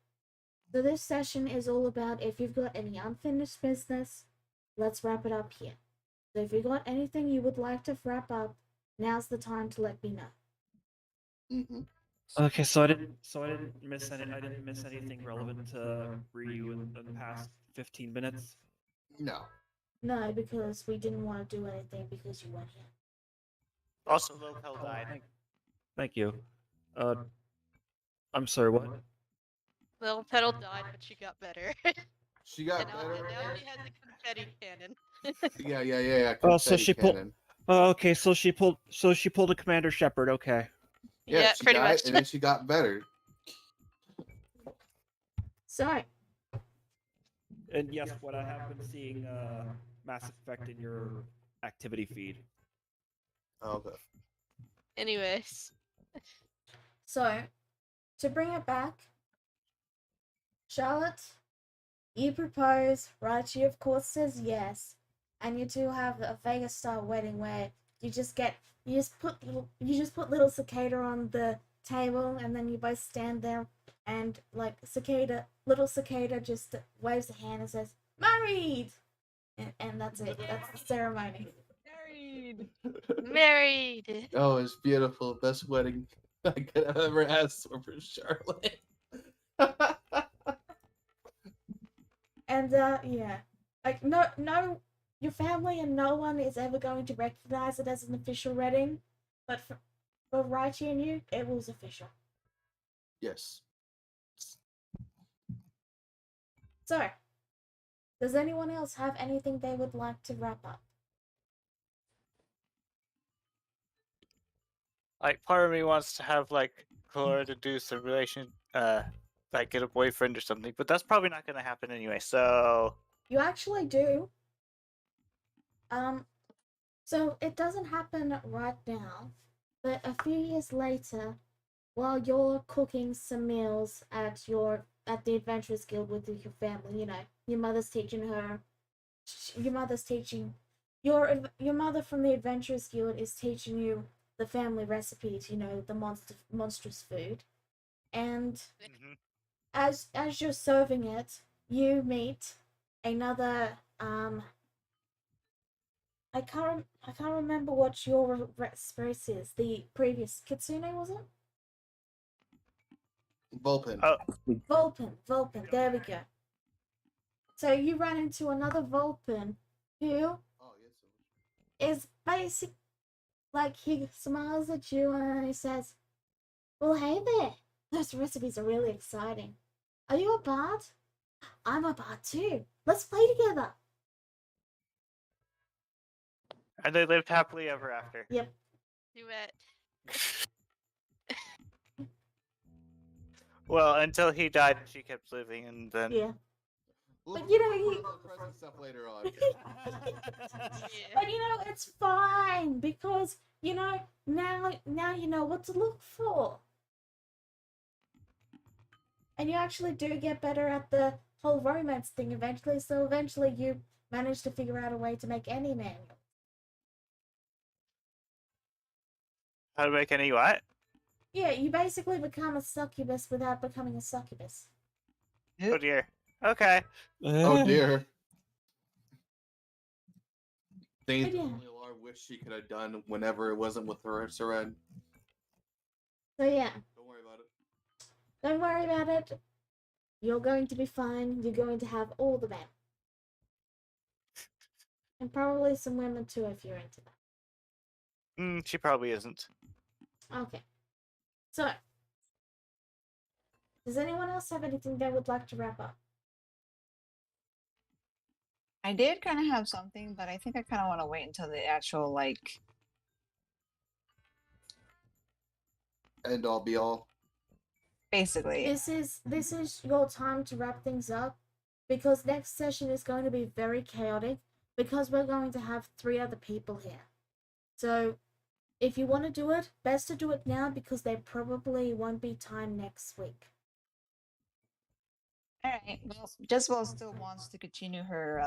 So this session is all about if you've got any unfinished business, let's wrap it up here. So if you've got anything you would like to wrap up, now's the time to let me know. Mm-hmm. Okay, so I didn't miss anything relevant to Ryu in the past 15 minutes. No. No, because we didn't want to do anything because you weren't here. Also, Lopel died. Thank you. I'm sorry, what? Little Petal died, but she got better. She got and now, better. and now she has a confetti cannon. Yeah. Oh, so confetti she pulled. cannon. Oh, okay, so she pulled a Commander Shepard. Okay. Yeah, she pretty died, much. and then she got better. So, And yes, what I have been seeing Mass Effect in your activity feed. Okay. Anyways, so to bring it back, Charlotte, you propose, Rachi of course says yes, and you two have a Vegas style wedding where you just put little cicada on the table, and then you both stand there, and like little cicada just waves a hand and says married, and that's it. That's the ceremony. married. Oh, it's beautiful. Best wedding I could have ever asked for Charlotte. And yeah, like no, your family and no one is ever going to recognize it as an official wedding, but for Raichi and you, it was official. Yes. So, does anyone else have anything they would like to wrap up? Like, part of me wants to have like Cora to do some like get a boyfriend or something, but that's probably not going to happen anyway. So You actually do. So it doesn't happen right now, but a few years later, while you're cooking some meals at the Adventurers Guild with your family, you know, your mother's teaching your mother from the Adventurers Guild is teaching you the family recipes, you know, the monstrous food, and as you're serving it, you meet another I can't remember what your race is. The previous Kitsune, was it? Vulpin. oh, Vulpin. There we go. So you run into another Vulpin who Oh, yes. is basic, like he smiles at you and he says, "Well, hey there. Those recipes are really exciting. Are you a bard? I'm a bard too. Let's play together." and they lived happily ever after. Yep. Duet. Well, until he died and she kept living, and then Yeah. We'll But you know, talk he- about the present stuff later on. But you know, it's fine because you know now you know what to look for. And you actually do get better at the whole romance thing eventually, so eventually you manage to figure out a way to make any manual. how to make any what? Yeah, you basically become a succubus without becoming a succubus. Oh dear. Okay. Oh dear. Things But yeah. only Laura wished she could have done whenever it wasn't with her Seren. So yeah, Don't worry about it. don't worry about it. You're going to be fine. You're going to have all the men. And probably some women too if you're into that. She probably isn't. Okay. So, does anyone else have anything they would like to wrap up? I did kind of have something, but I think I kind of want to wait until the actual like. End all be all. Basically, This is your time to wrap things up because next session is going to be very chaotic because we're going to have 3 other people here. So, if you want to do it, best to do it now because there probably won't be time next week. all right. Well, Jezebel still wants to continue her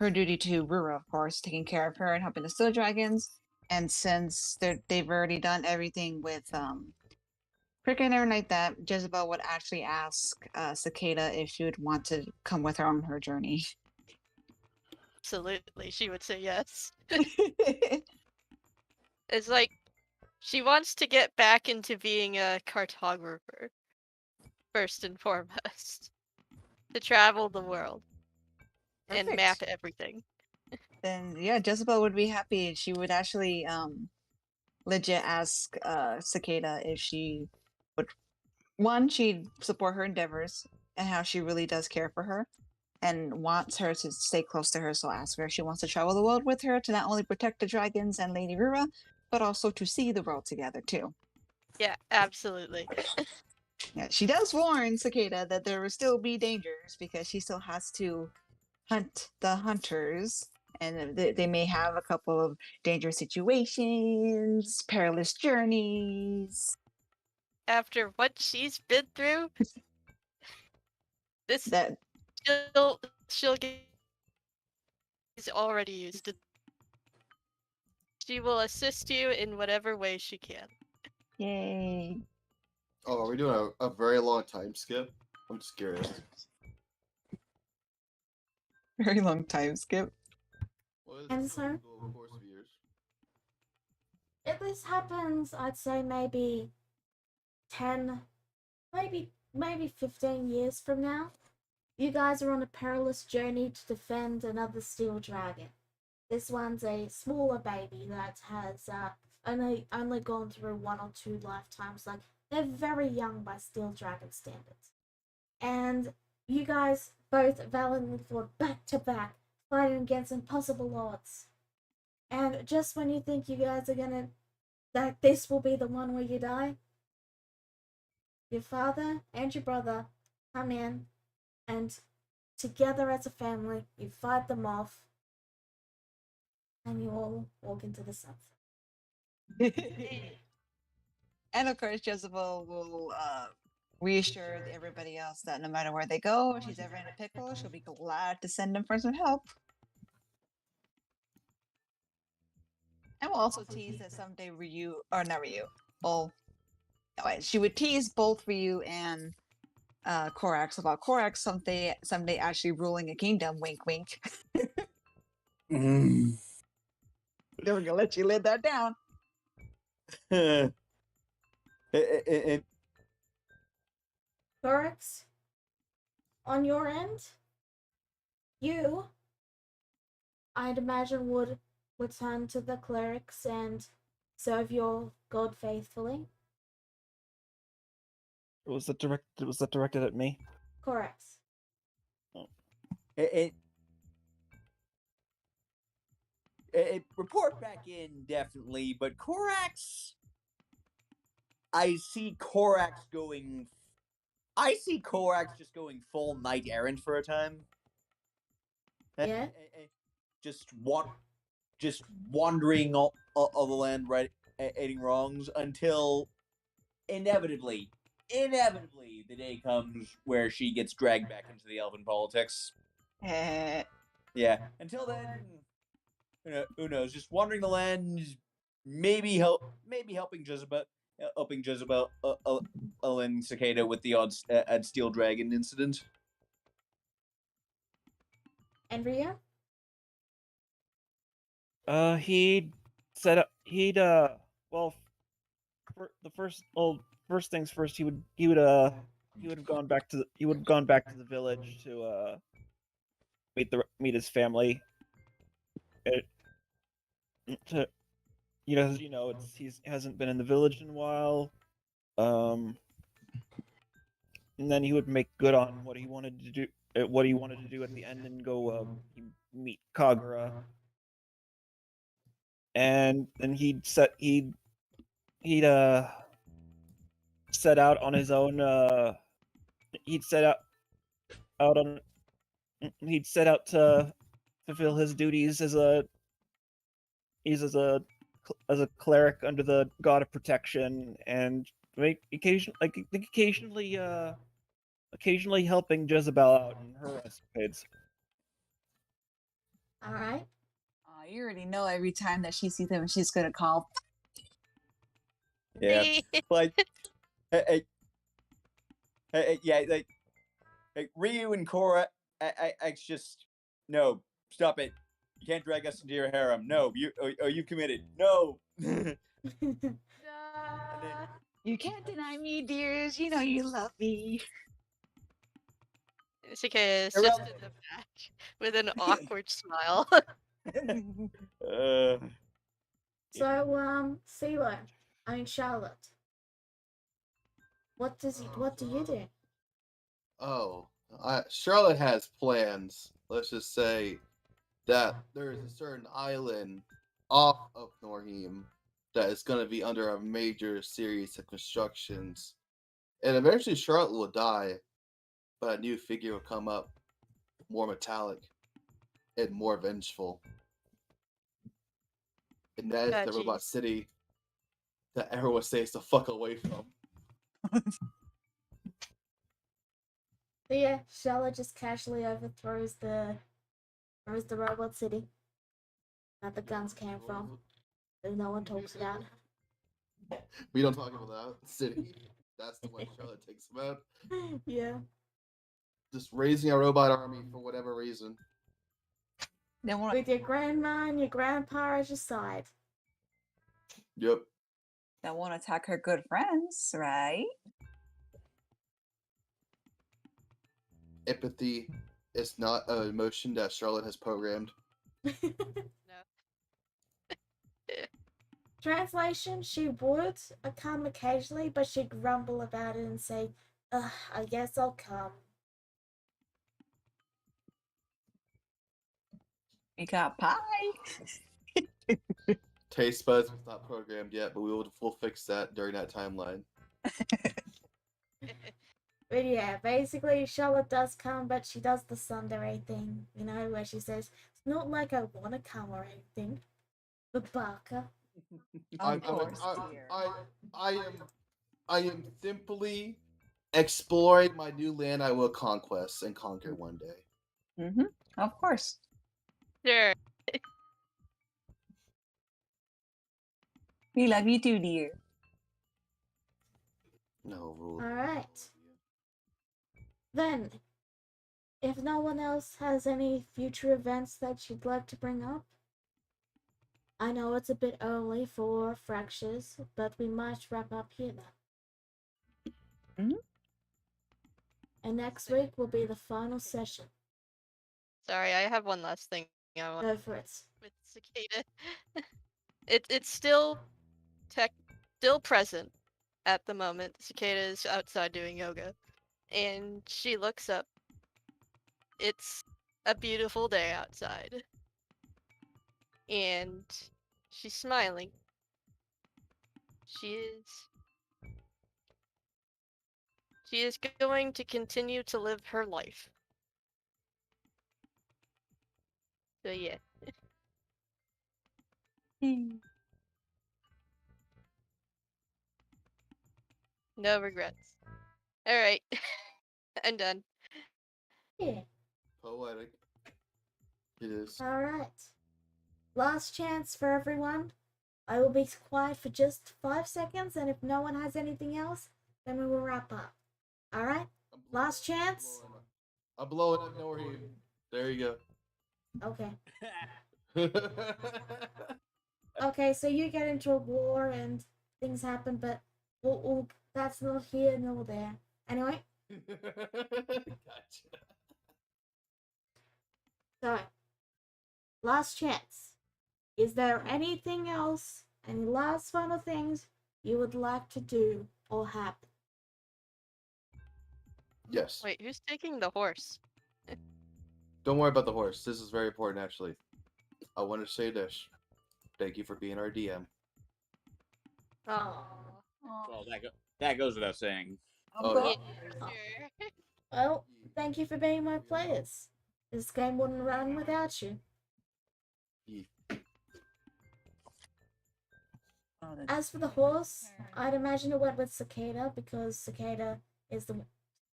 duty to Rura, of course, taking care of her and helping the Steel Dragons. And since they've already done everything with Freaking every night that Jezebel would actually ask Cicada if she would want to come with her on her journey. Absolutely, she would say yes. It's like she wants to get back into being a cartographer, first and foremost, to travel the world and map Perfect. everything. Then yeah, Jezebel would be happy. She would actually legit ask Cicada if she would one, she'd support her endeavors and how she really does care for her and wants her to stay close to her. So ask her if she wants to travel the world with her to not only protect the dragons and Lady Rura, but also to see the world together too. Yeah, absolutely. Yeah, she does warn Cicada that there will still be dangers because she still has to hunt the hunters. And they may have a couple of dangerous situations, perilous journeys. After what she's been through, this That she'll get is already used to. She will assist you in whatever way she can. yay. Oh, are we doing a very long time skip? I'm just curious. Very long time skip. What is And the so? typical course of years? If this happens, I'd say maybe 10, maybe 15 years from now. You guys are on a perilous journey to defend another steel dragon. This one's a smaller baby that has only gone through one or two lifetimes. Like, they're very young by steel dragon standards. And you guys both valiantly fought back to back, fighting against impossible odds. And just when you think you guys are gonna, that this will be the one where you die, your father and your brother come in, and together as a family, you fight them off, and you all walk into the sunset. And of course, Jezebel will reassure everybody else that no matter where they go, if she's ever in a pickle, she'll be glad to send them for some help. And we'll also tease that someday Ryu, or not Ryu, well, no, wait, she would tease both Ryu and Korax about Korax someday actually ruling a kingdom. Wink, wink. Mm. They were gonna let you live that down. It- Gorax, on your end, you, I'd imagine, would return to the clerics and serve your god faithfully. Was that directed at me? Correct. it, report back in definitely, but Korax, I see Korax just going full knight errant for a time. Yeah. Just wandering all the land, right, righting wrongs until inevitably the day comes where she gets dragged back into the elven politics. Yeah. Until then, who knows? Just wandering the land, maybe helping Jezebel, and Cicada with the odd steel dragon incident. And Ria? He'd set up. Well, the first things first. He would have gone back to the village to meet his family. To, as you know, he hasn't been in the village in a while. And then he would make good on what he wanted to do. At the end, and go meet Kagura. And then he'd set out on his own. He'd set out to fulfill his duties as a cleric under the god of protection, and occasionally helping Jezebel out in her escapades. All right. You already know every time that she sees him, she's gonna call. Yeah, but Yeah, like, Ryu and Korra, I just no, stop it. You can't drag us into your harem. No, you committed. No. And then, You can't deny me, dears. You know you love me. Cicada is just Irrelevant. in the back with an awkward smile. So, CeeLo, I mean Charlotte, what do you do? Oh, Charlotte has plans. Let's just say that there is a certain island off of Norheim that is going to be under a major series of constructions. And eventually Charlotte will die, but a new figure will come up, more metallic and more vengeful. And that is Ah, the robot jeez. city that everyone says to fuck away from. But yeah, Charlotte just casually overthrows the robot city that the guns came from, that no one talks about. We don't talk about that city. That's the one Charlotte takes about. Yeah. Just raising a robot army for whatever reason. They want With your grandma and your grandpa as your side. Yep. to attack her good friends, right? Empathy is not an emotion that Charlotte has programmed. No. Translation, she would come occasionally, but she'd grumble about it and say, ugh, I guess I'll come. We got pie. Taste buds was not programmed yet, but we'll fix that during that timeline. But yeah, basically Charlotte does come, but she does the tsundere thing, you know, where she says, it's not like I want to come or anything, but Barker. Of course, dear. I am simply exploring my new land I will conquest and conquer one day. Mm-hmm. Of course. Sure. We love you too, dear. No rule. Alright. Then, if no one else has any future events that you'd like to bring up, I know it's a bit early for fractures, but we might wrap up here then. Mhm. And next week will be the final session. Sorry, I have one last thing I want Go for it. with Cicada. It's still still present at the moment. Cicada is outside doing yoga, and she looks up. It's a beautiful day outside, and she's smiling. She is going to continue to live her life. So yeah. No regrets. Alright. I'm done. Yeah. Poetic. It is. Alright. Last chance for everyone. I will be quiet for just 5 seconds, and if no one has anything else, then we will wrap up. Alright? Last chance? I'm blowing up Norheim. There you Okay. go. Okay, so you get into a war and things happen, but that's not here nor there. Anyway, Gotcha. so last chance. Is there anything else, any last final things you would like to do or happen? Yes. Wait, who's taking the horse? Don't worry about the horse. This is very important, actually. I want to say this. Thank you for being our DM. Oh. Well, that goes without saying. Oh, Yeah, yeah. sure. Well, thank you for being my players. This game wouldn't run without you. As for the horse, I'd imagine it went with Cicada because Cicada is the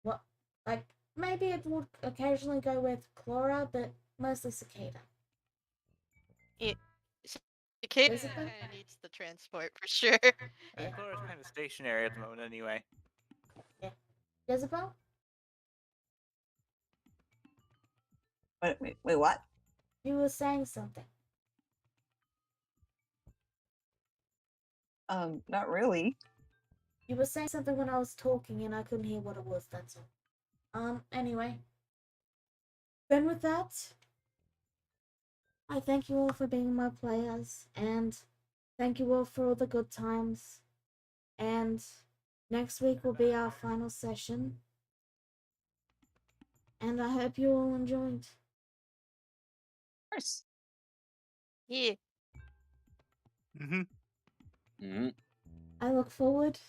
what like maybe it would occasionally go with Chlora, but mostly Cicada. Cicada Basically. kind of needs the transport for sure. Yeah. Chlora's kind of stationary at the moment anyway. Jezebel? Wait, what? You were saying something. Not really. You were saying something when I was talking and I couldn't hear what it was, that's all. Anyway. Then with that, I thank you all for being my players, and thank you all for all the good times. And next week will be our final session. And I hope you all enjoyed. Of course. Yeah. Mm-hmm. Mhm. I look forward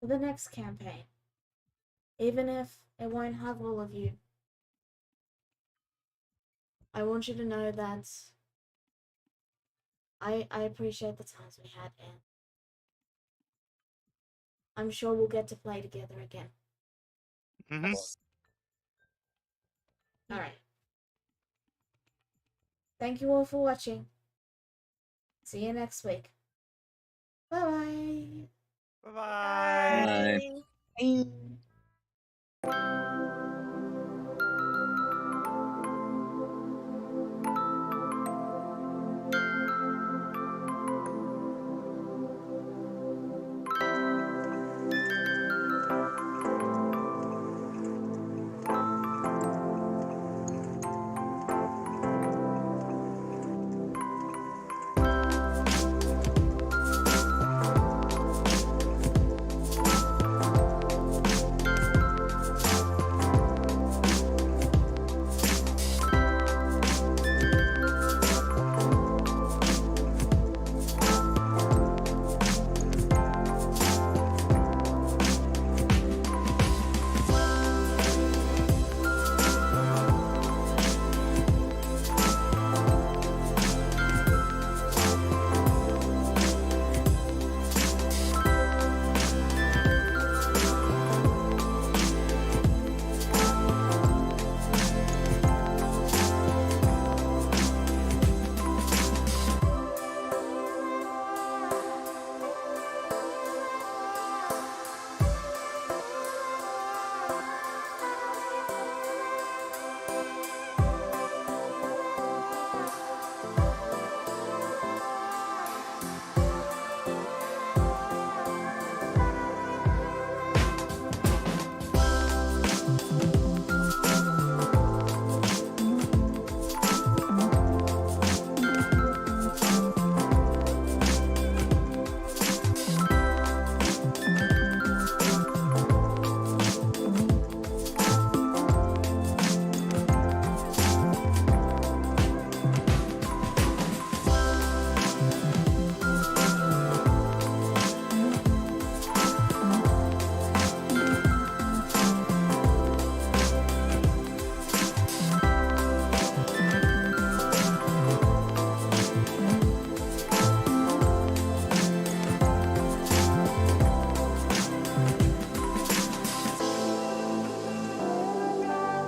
to the next campaign, even if it won't have all of you. I want you to know that I appreciate the times we had, and I'm sure we'll get to play together again. Mm-hmm. Alright. Thank you all for watching. See you next week. Bye bye. Bye-bye. Bye. Bye.